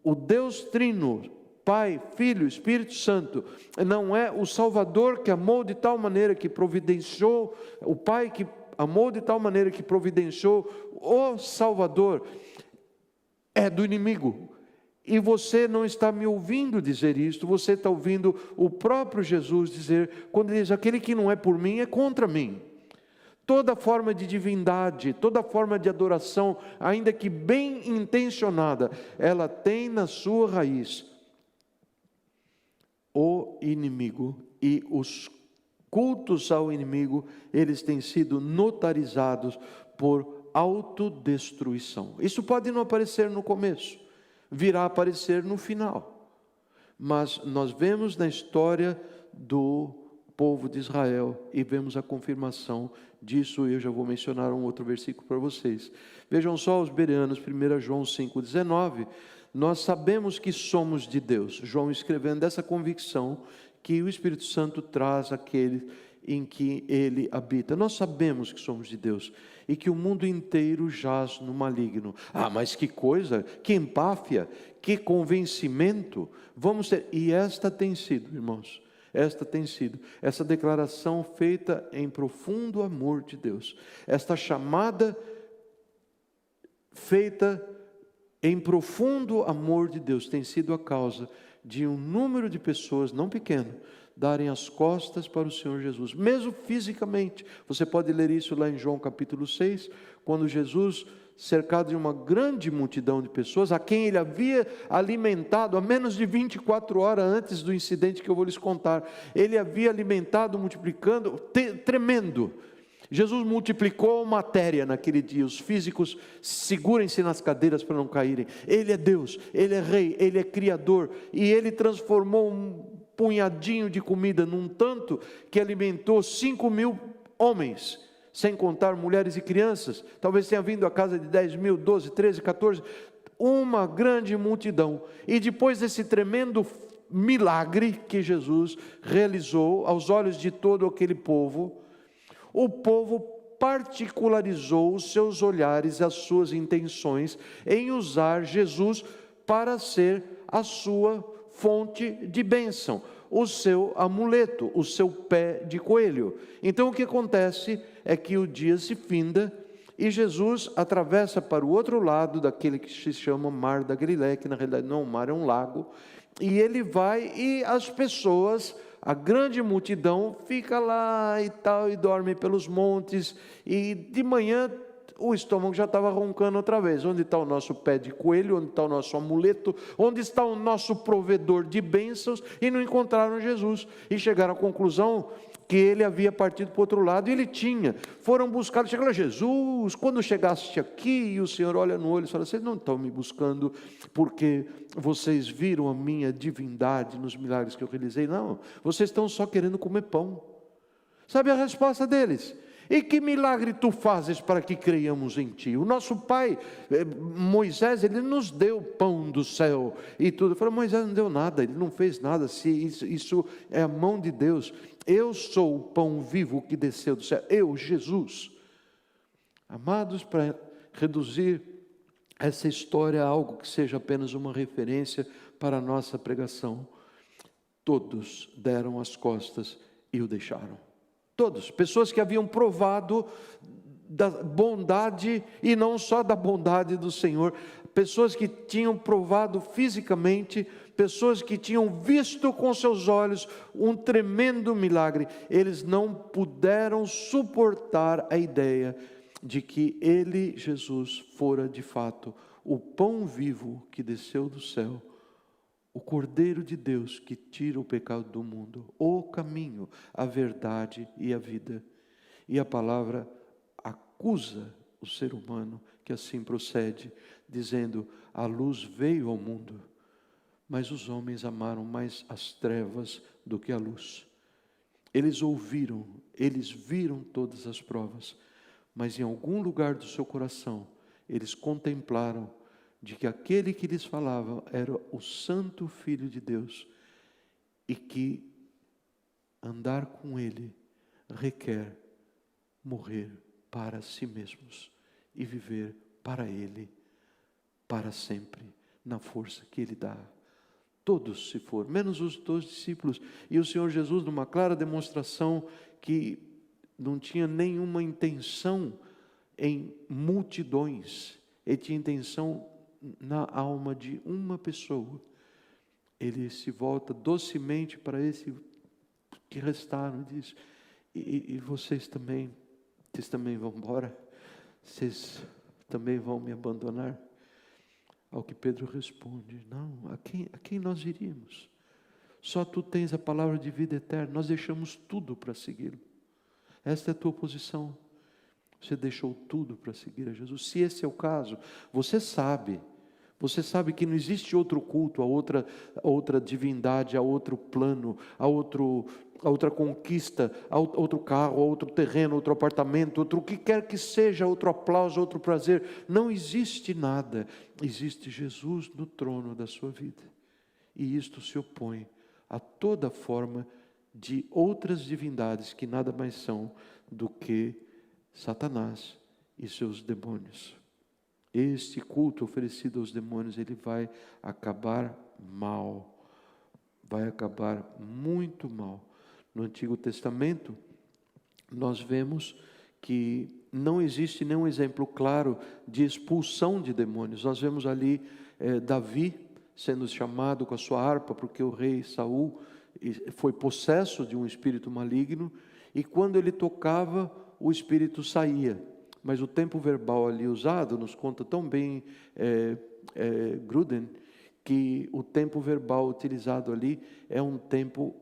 O Deus Trino, Pai, Filho, Espírito Santo, não é o Salvador que amou de tal maneira que providenciou, o Pai que amou de tal maneira que providenciou o Salvador, é do inimigo. E você não está me ouvindo dizer isto, você está ouvindo o próprio Jesus dizer, quando ele diz, aquele que não é por mim é contra mim. Toda forma de divindade, toda forma de adoração, ainda que bem intencionada, ela tem na sua raiz o inimigo, e os cultos ao inimigo, eles têm sido notarizados por autodestruição. Isso pode não aparecer no começo, virá a aparecer no final, mas nós vemos na história do povo de Israel e vemos a confirmação disso. Eu já vou mencionar um outro versículo para vocês. Vejam só os bereanos, 1 João 5,19. Nós sabemos que somos de Deus. João escrevendo essa convicção que o Espírito Santo traz àquele em que ele habita. Nós sabemos que somos de Deus e que o mundo inteiro jaz no maligno. Ah, mas que coisa, que empáfia, que convencimento vamos ter. E esta tem sido, irmãos, essa declaração feita em profundo amor de Deus, esta chamada feita em profundo amor de Deus, tem sido a causa de um número de pessoas, não pequeno, darem as costas para o Senhor Jesus, mesmo fisicamente. Você pode ler isso lá em João capítulo 6, quando Jesus, cercado de uma grande multidão de pessoas, a quem ele havia alimentado, a menos de 24 horas antes do incidente que eu vou lhes contar, ele havia alimentado, multiplicando, tremendo, Jesus multiplicou matéria naquele dia. Os físicos, segurem-se nas cadeiras para não caírem. Ele é Deus, Ele é Rei, Ele é Criador. E Ele transformou um punhadinho de comida num tanto que alimentou 5.000 homens, sem contar mulheres e crianças. Talvez tenha vindo a casa de 10.000, 12, 13, 14. Uma grande multidão. E depois desse tremendo milagre que Jesus realizou aos olhos de todo aquele povo, o povo particularizou os seus olhares, as suas intenções em usar Jesus para ser a sua fonte de bênção, o seu amuleto, o seu pé de coelho. Então o que acontece é que o dia se finda e Jesus atravessa para o outro lado daquele que se chama Mar da Galileia, que na realidade não é um mar, é um lago, e ele vai e as pessoas, a grande multidão, fica lá e tal, e dorme pelos montes, e de manhã o estômago já estava roncando outra vez. Onde está o nosso pé de coelho? Onde está o nosso amuleto? Onde está o nosso provedor de bênçãos? E não encontraram Jesus, e chegaram à conclusão que ele havia partido para o outro lado, e ele tinha. Foram buscar, chegaram a Jesus, quando chegaste aqui, e o Senhor olha no olho e fala: vocês não estão me buscando porque vocês viram a minha divindade nos milagres que eu realizei? Não, vocês estão só querendo comer pão. Sabe a resposta deles? E que milagre tu fazes para que creiamos em ti? O nosso pai, Moisés, ele nos deu pão do céu e tudo. Eu falei: Moisés não deu nada, ele não fez nada, se isso é a mão de Deus. Eu sou o pão vivo que desceu do céu, eu, Jesus. Amados, para reduzir essa história a algo que seja apenas uma referência para a nossa pregação, todos deram as costas e o deixaram. Todos, pessoas que haviam provado da bondade, e não só da bondade do Senhor, pessoas que tinham provado fisicamente, pessoas que tinham visto com seus olhos um tremendo milagre. Eles não puderam suportar a ideia de que ele, Jesus, fora de fato o pão vivo que desceu do céu, o Cordeiro de Deus que tira o pecado do mundo, o caminho, a verdade e a vida. E a palavra acusa o ser humano que assim procede, dizendo: a luz veio ao mundo, mas os homens amaram mais as trevas do que a luz. Eles ouviram, eles viram todas as provas, mas em algum lugar do seu coração, eles contemplaram de que aquele que lhes falava era o Santo Filho de Deus, e que andar com ele requer morrer para si mesmos e viver para ele para sempre, na força que ele dá. Todos se foram, menos os 12 discípulos, e o Senhor Jesus, numa clara demonstração que não tinha nenhuma intenção em multidões, ele tinha intenção na alma de uma pessoa. Ele se volta docemente para esse que restaram e diz: e vocês também vão embora? Vocês também vão me abandonar? Ao que Pedro responde: não, a quem nós iríamos? Só tu tens a palavra de vida eterna, nós deixamos tudo para segui-lo. Esta é a tua posição. Você deixou tudo para seguir a Jesus. Se esse é o caso, você sabe que não existe outro culto, a outra divindade, a outro plano, a outra conquista, a outro carro, a outro terreno, outro apartamento, outro o que quer que seja, outro aplauso, outro prazer. Não existe nada. Existe Jesus no trono da sua vida. E isto se opõe a toda forma de outras divindades que nada mais são do que Satanás e seus demônios. Este culto oferecido aos demônios, ele vai acabar mal, vai acabar muito mal. No Antigo Testamento, nós vemos que não existe nenhum exemplo claro de expulsão de demônios. Nós vemos ali Davi sendo chamado com a sua harpa, porque o rei Saul foi possesso de um espírito maligno, e quando ele tocava, o espírito saía. Mas o tempo verbal ali usado, nos conta tão bem Gruden, que o tempo verbal utilizado ali é um tempo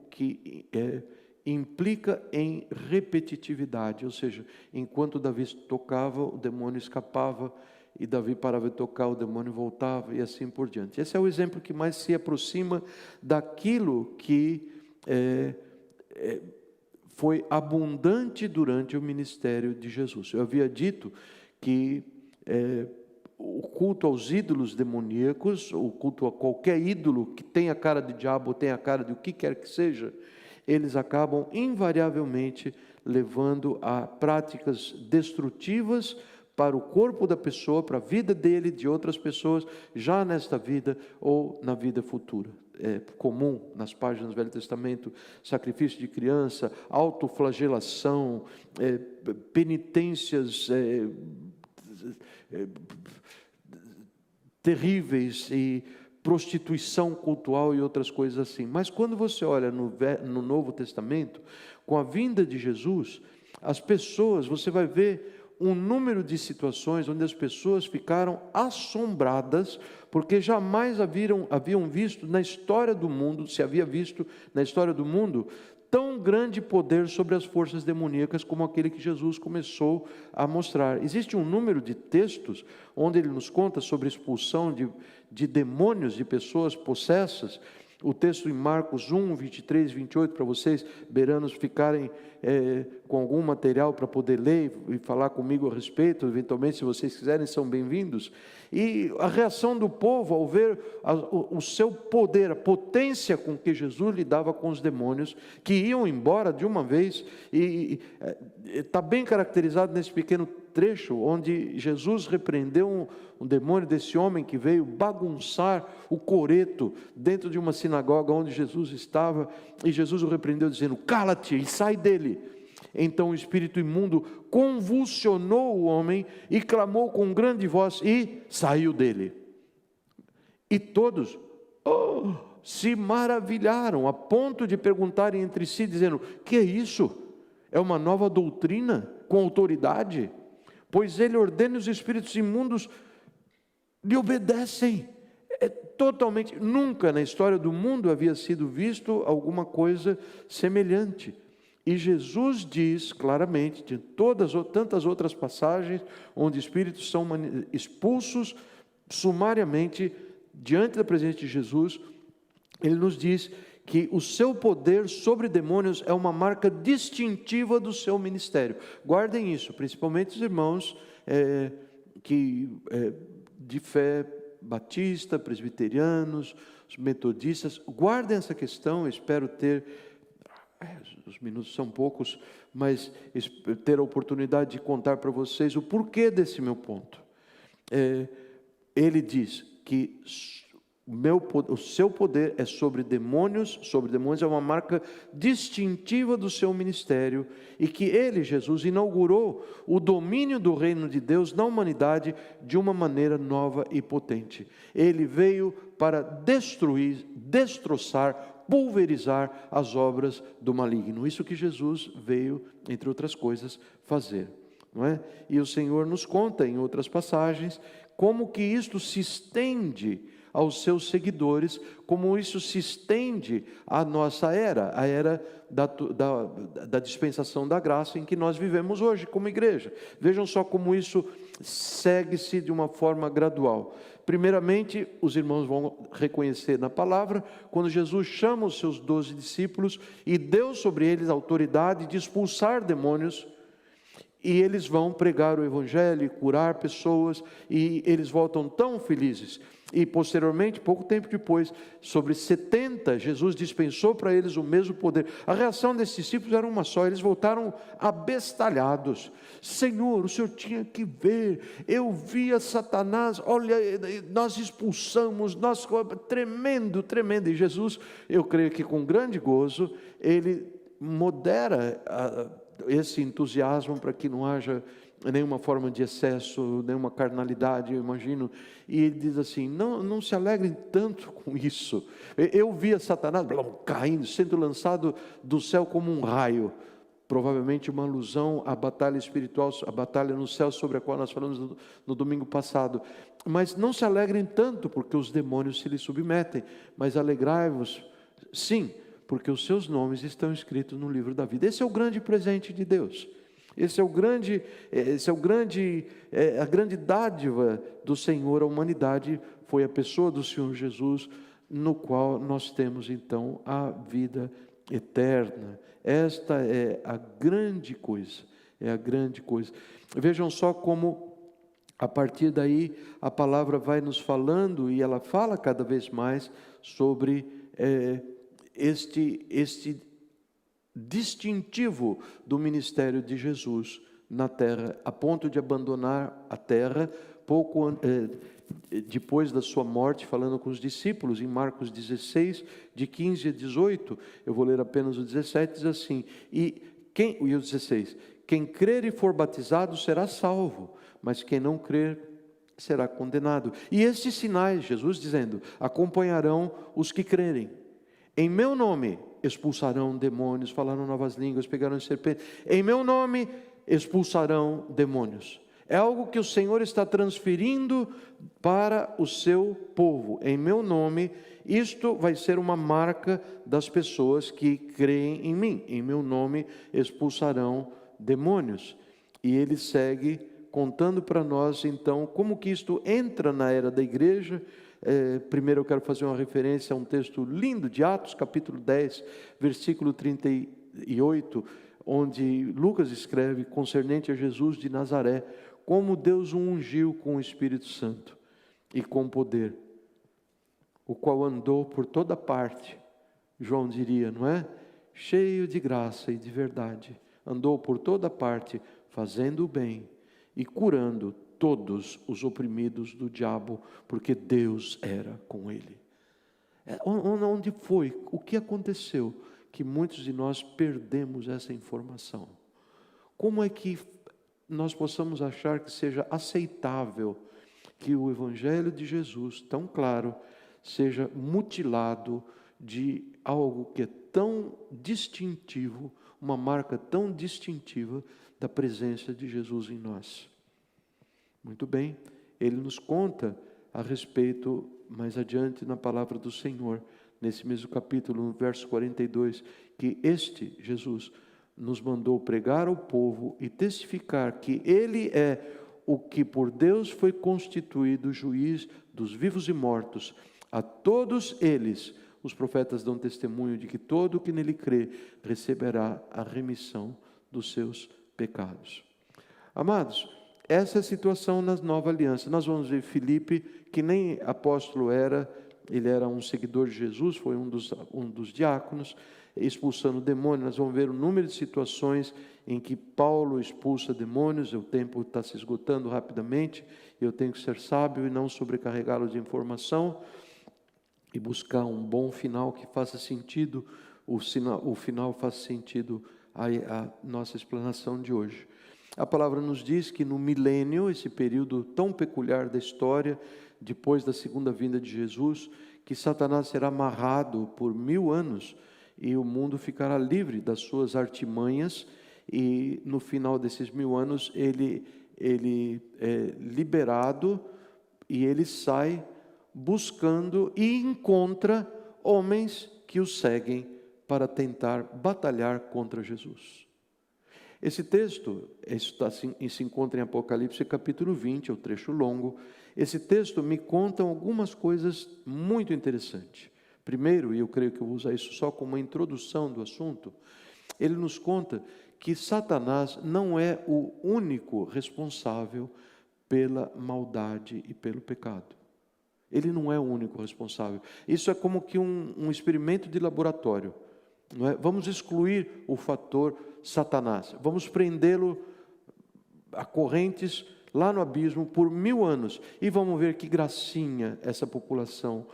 implica em repetitividade, ou seja, enquanto Davi tocava, o demônio escapava, e Davi parava de tocar, o demônio voltava, e assim por diante. Esse é o exemplo que mais se aproxima daquilo que foi abundante durante o ministério de Jesus. Eu havia dito que o culto aos ídolos demoníacos, o culto a qualquer ídolo que tenha a cara de diabo, ou tenha a cara de o que quer que seja, eles acabam invariavelmente levando a práticas destrutivas para o corpo da pessoa, para a vida dele, de outras pessoas, já nesta vida ou na vida futura. É comum nas páginas do Velho Testamento, sacrifício de criança, autoflagelação, penitências terríveis e prostituição cultural e outras coisas assim. Mas quando você olha no Novo Testamento, com a vinda de Jesus, as pessoas, você vai ver um número de situações onde as pessoas ficaram assombradas, porque jamais haviam visto na história do mundo, se havia visto na história do mundo, tão grande poder sobre as forças demoníacas como aquele que Jesus começou a mostrar. Existe um número de textos onde ele nos conta sobre a expulsão de demônios, de pessoas possessas. O texto em Marcos 1, 23, 28, para vocês, beranos, ficarem com algum material para poder ler e falar comigo a respeito, eventualmente, se vocês quiserem, são bem-vindos. E a reação do povo ao ver o seu poder, a potência com que Jesus lidava com os demônios, que iam embora de uma vez, e está bem caracterizado nesse pequeno trecho, onde Jesus repreendeu um demônio desse homem que veio bagunçar o coreto dentro de uma sinagoga onde Jesus estava, e Jesus o repreendeu dizendo: cala-te e sai dele. Então o espírito imundo convulsionou o homem e clamou com grande voz e saiu dele. E todos se maravilharam, a ponto de perguntarem entre si, dizendo: que é isso? É uma nova doutrina com autoridade? Pois ele ordena os espíritos imundos lhe obedecem. Totalmente, nunca na história do mundo havia sido visto alguma coisa semelhante. E Jesus diz claramente, de tantas outras passagens, onde espíritos são expulsos sumariamente diante da presença de Jesus, ele nos diz que o seu poder sobre demônios é uma marca distintiva do seu ministério. Guardem isso, principalmente os irmãos de fé batista, presbiterianos, os metodistas. Guardem essa questão. Eu espero ter, os minutos são poucos, mas ter a oportunidade de contar para vocês o porquê desse meu ponto. Ele diz que o seu poder é sobre demônios é uma marca distintiva do seu ministério, e que ele, Jesus, inaugurou o domínio do reino de Deus na humanidade de uma maneira nova e potente. Ele veio para destruir, destroçar, pulverizar as obras do maligno. Isso que Jesus veio, entre outras coisas, fazer, não é? E o Senhor nos conta em outras passagens como que isto se estende aos seus seguidores, como isso se estende à nossa era, a era da dispensação da graça em que nós vivemos hoje como igreja. Vejam só como isso segue-se de uma forma gradual. Primeiramente, os irmãos vão reconhecer na palavra, quando Jesus chama os seus 12 discípulos e deu sobre eles a autoridade de expulsar demônios, e eles vão pregar o evangelho, curar pessoas, e eles voltam tão felizes. E posteriormente, pouco tempo depois, sobre 70, Jesus dispensou para eles o mesmo poder. A reação desses discípulos era uma só: eles voltaram abestalhados. Senhor, o Senhor tinha que ver, eu via Satanás, olha, nós expulsamos, tremendo. E Jesus, eu creio que com grande gozo, ele modera esse entusiasmo para que não haja nenhuma forma de excesso, nenhuma carnalidade, eu imagino. E ele diz assim: não se alegrem tanto com isso. Eu via Satanás caindo, sendo lançado do céu como um raio. Provavelmente uma alusão à batalha espiritual, a batalha no céu, sobre a qual nós falamos no domingo passado. Mas não se alegrem tanto porque os demônios se lhes submetem, mas alegrai-vos, sim, porque os seus nomes estão escritos no livro da vida. Esse é o grande presente de Deus. A grande dádiva do Senhor à humanidade foi a pessoa do Senhor Jesus, no qual nós temos então a vida eterna. Esta é a grande coisa, é a grande coisa. Vejam só como a partir daí a palavra vai nos falando, e ela fala cada vez mais sobre este distintivo do ministério de Jesus na terra, a ponto de abandonar a terra pouco depois da sua morte, falando com os discípulos em Marcos 16, de 15 a 18, eu vou ler apenas o 17, diz assim, e o 16, quem crer e for batizado será salvo, mas quem não crer será condenado. E estes sinais, Jesus dizendo, acompanharão os que crerem. Em meu nome expulsarão demônios, falarão novas línguas, pegarão serpentes. Em meu nome expulsarão demônios. É algo que o Senhor está transferindo para o seu povo. Em meu nome, isto vai ser uma marca das pessoas que creem em mim. Em meu nome expulsarão demônios. E ele segue contando para nós, então, como que isto entra na era da igreja. Primeiro eu quero fazer uma referência a um texto lindo de Atos, capítulo 10, versículo 38, onde Lucas escreve concernente a Jesus de Nazaré, como Deus o ungiu com o Espírito Santo e com poder, o qual andou por toda parte, João diria, não é? Cheio de graça e de verdade, andou por toda parte, fazendo o bem e curando todos os oprimidos do diabo, porque Deus era com ele. Onde foi? O que aconteceu? Que muitos de nós perdemos essa informação. Como é que nós possamos achar que seja aceitável que o Evangelho de Jesus, tão claro, seja mutilado de algo que é tão distintivo, uma marca tão distintiva da presença de Jesus em nós? Muito bem, ele nos conta a respeito, mais adiante na palavra do Senhor, nesse mesmo capítulo, no verso 42, que este Jesus nos mandou pregar ao povo e testificar que ele é o que por Deus foi constituído juiz dos vivos e mortos. A todos eles, os profetas dão testemunho de que todo o que nele crê receberá a remissão dos seus pecados. Amados, essa é a situação na nova aliança. Nós vamos ver Filipe, que nem apóstolo era, ele era um seguidor de Jesus, foi um dos diáconos, expulsando demônios. Nós vamos ver o número de situações em que Paulo expulsa demônios. O tempo está se esgotando rapidamente, eu tenho que ser sábio e não sobrecarregá-lo de informação, e buscar um bom final que faça sentido, o final faça sentido à nossa explanação de hoje. A palavra nos diz que no milênio, esse período tão peculiar da história, depois da segunda vinda de Jesus, que Satanás será amarrado por 1000 anos e o mundo ficará livre das suas artimanhas, e no final desses 1000 anos ele é liberado e ele sai buscando e encontra homens que o seguem para tentar batalhar contra Jesus. Esse texto se encontra em Apocalipse capítulo 20, é um trecho longo. Esse texto me conta algumas coisas muito interessantes. Primeiro, e eu creio que eu vou usar isso só como uma introdução do assunto, ele nos conta que Satanás não é o único responsável pela maldade e pelo pecado. Ele não é o único responsável. Isso é como que um experimento de laboratório. Não é? Vamos excluir o fator Satanás, vamos prendê-lo a correntes lá no abismo por 1000 anos, e vamos ver que gracinha essa população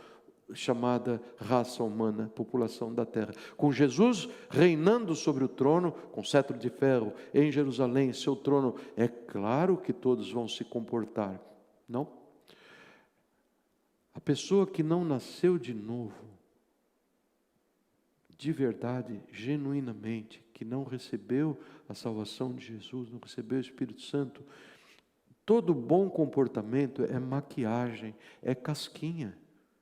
chamada raça humana, população da terra, com Jesus reinando sobre o trono, com cetro de ferro, em Jerusalém, seu trono. É claro que todos vão se comportar, não? A pessoa que não nasceu de novo, de verdade, genuinamente, que não recebeu a salvação de Jesus, não recebeu o Espírito Santo, todo bom comportamento é maquiagem, é casquinha.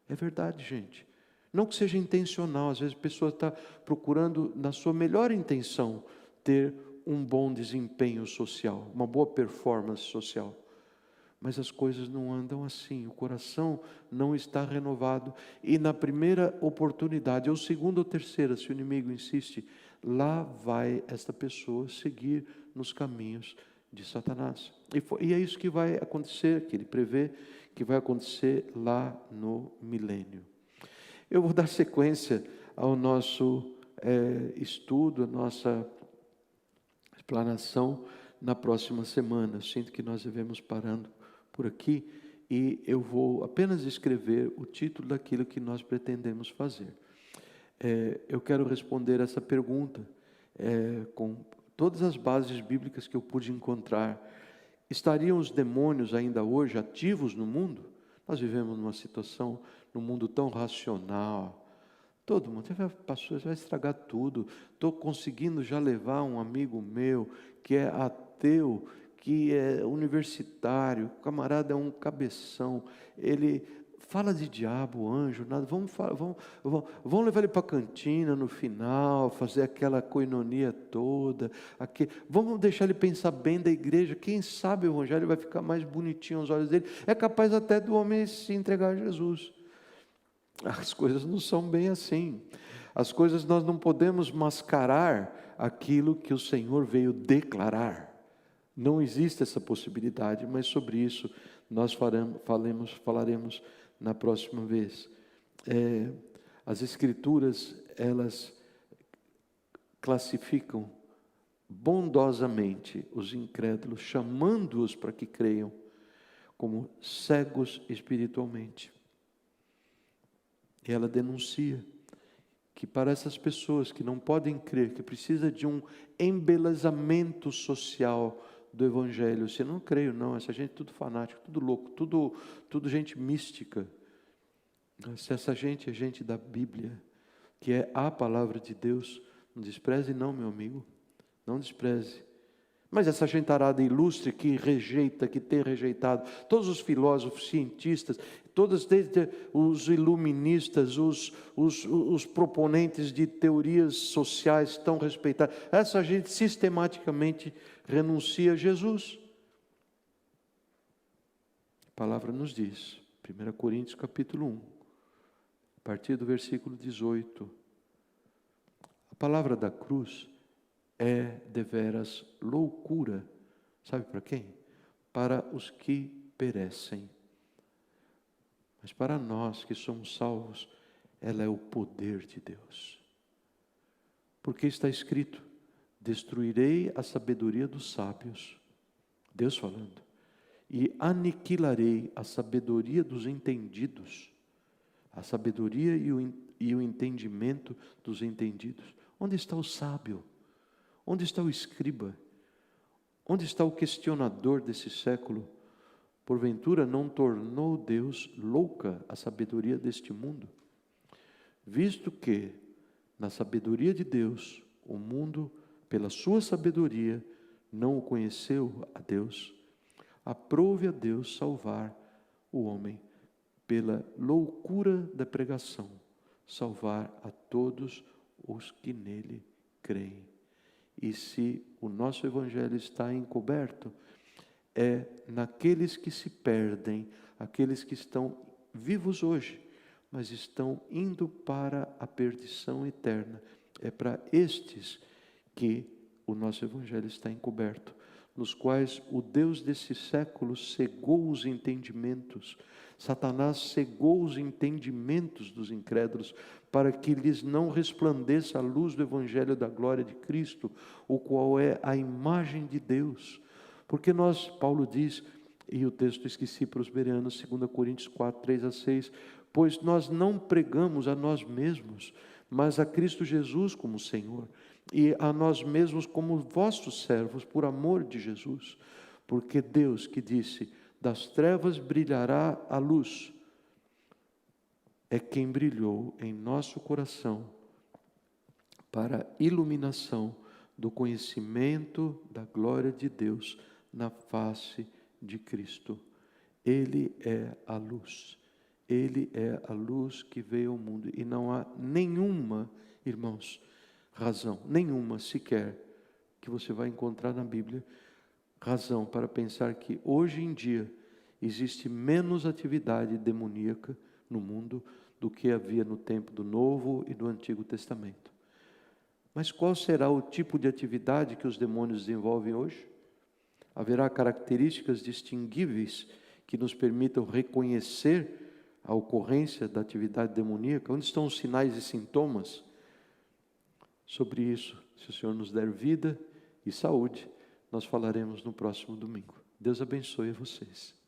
É verdade, gente. Não que seja intencional, às vezes a pessoa está procurando, na sua melhor intenção, ter um bom desempenho social, uma boa performance social. Mas as coisas não andam assim, o coração não está renovado. E na primeira oportunidade, ou segunda ou terceira, se o inimigo insiste, lá vai esta pessoa seguir nos caminhos de Satanás. E é isso que vai acontecer, que ele prevê que vai acontecer lá no milênio. Eu vou dar sequência ao nosso estudo, a nossa explanação na próxima semana. Eu sinto que nós devemos parando por aqui e eu vou apenas escrever o título daquilo que nós pretendemos fazer. Eu quero responder essa pergunta com todas as bases bíblicas que eu pude encontrar. Estariam os demônios ainda hoje ativos no mundo? Nós vivemos numa situação, num mundo tão racional. Todo mundo, pastor, você vai estragar tudo. Estou conseguindo já levar um amigo meu que é ateu, que é universitário, o camarada é um cabeção, ele fala de diabo, anjo, nada. Vamos levar ele para a cantina no final, fazer aquela coinonia toda. Vamos deixar ele pensar bem da igreja. Quem sabe o evangelho vai ficar mais bonitinho aos olhos dele. É capaz até do homem se entregar a Jesus. As coisas não são bem assim. As coisas, nós não podemos mascarar aquilo que o Senhor veio declarar. Não existe essa possibilidade, mas sobre isso nós falaremos na próxima vez. As Escrituras, elas classificam bondosamente os incrédulos, chamando-os para que creiam, como cegos espiritualmente. E ela denuncia que para essas pessoas que não podem crer, que precisa de um embelezamento social do Evangelho, se eu não creio não, essa gente é tudo fanático, tudo louco, tudo gente mística. Se essa gente é gente da Bíblia, que é a palavra de Deus, não despreze não, meu amigo, não despreze. Mas essa gentarada ilustre que rejeita, que tem rejeitado, todos os filósofos, cientistas, todos desde os iluministas, os proponentes de teorias sociais tão respeitados, essa gente sistematicamente renuncia a Jesus. A palavra nos diz, 1 Coríntios capítulo 1, a partir do versículo 18, a palavra da cruz é deveras loucura. Sabe para quem? Para os que perecem. Mas para nós que somos salvos, ela é o poder de Deus. Porque está escrito, destruirei a sabedoria dos sábios, Deus falando, e aniquilarei a sabedoria dos entendidos, a sabedoria e o entendimento dos entendidos. Onde está o sábio? Onde está o escriba? Onde está o questionador desse século? Porventura não tornou Deus louca a sabedoria deste mundo? Visto que, na sabedoria de Deus, o mundo, pela sua sabedoria, não o conheceu a Deus, aprove a Deus salvar o homem pela loucura da pregação, salvar a todos os que nele creem. E se o nosso evangelho está encoberto, é naqueles que se perdem, aqueles que estão vivos hoje, mas estão indo para a perdição eterna. É para estes que o nosso evangelho está encoberto, nos quais o Deus desse século cegou os entendimentos. Satanás cegou os entendimentos dos incrédulos, para que lhes não resplandeça a luz do Evangelho da glória de Cristo, o qual é a imagem de Deus. Porque Paulo diz, e o texto esqueci para os bereanos, 2 Coríntios 4, 3-6, pois nós não pregamos a nós mesmos, mas a Cristo Jesus como Senhor, e a nós mesmos como vossos servos, por amor de Jesus. Porque Deus que disse, das trevas brilhará a luz, é quem brilhou em nosso coração para a iluminação do conhecimento da glória de Deus na face de Cristo. Ele é a luz Ele é a luz que veio ao mundo. E não há nenhuma, irmãos, razão, nenhuma sequer, que você vai encontrar na Bíblia, razão para pensar que hoje em dia existe menos atividade demoníaca no mundo do que havia no tempo do Novo e do Antigo Testamento. Mas qual será o tipo de atividade que os demônios desenvolvem hoje? Haverá características distinguíveis que nos permitam reconhecer a ocorrência da atividade demoníaca? Onde estão os sinais e sintomas? Sobre isso, se o Senhor nos der vida e saúde, nós falaremos no próximo domingo. Deus abençoe vocês.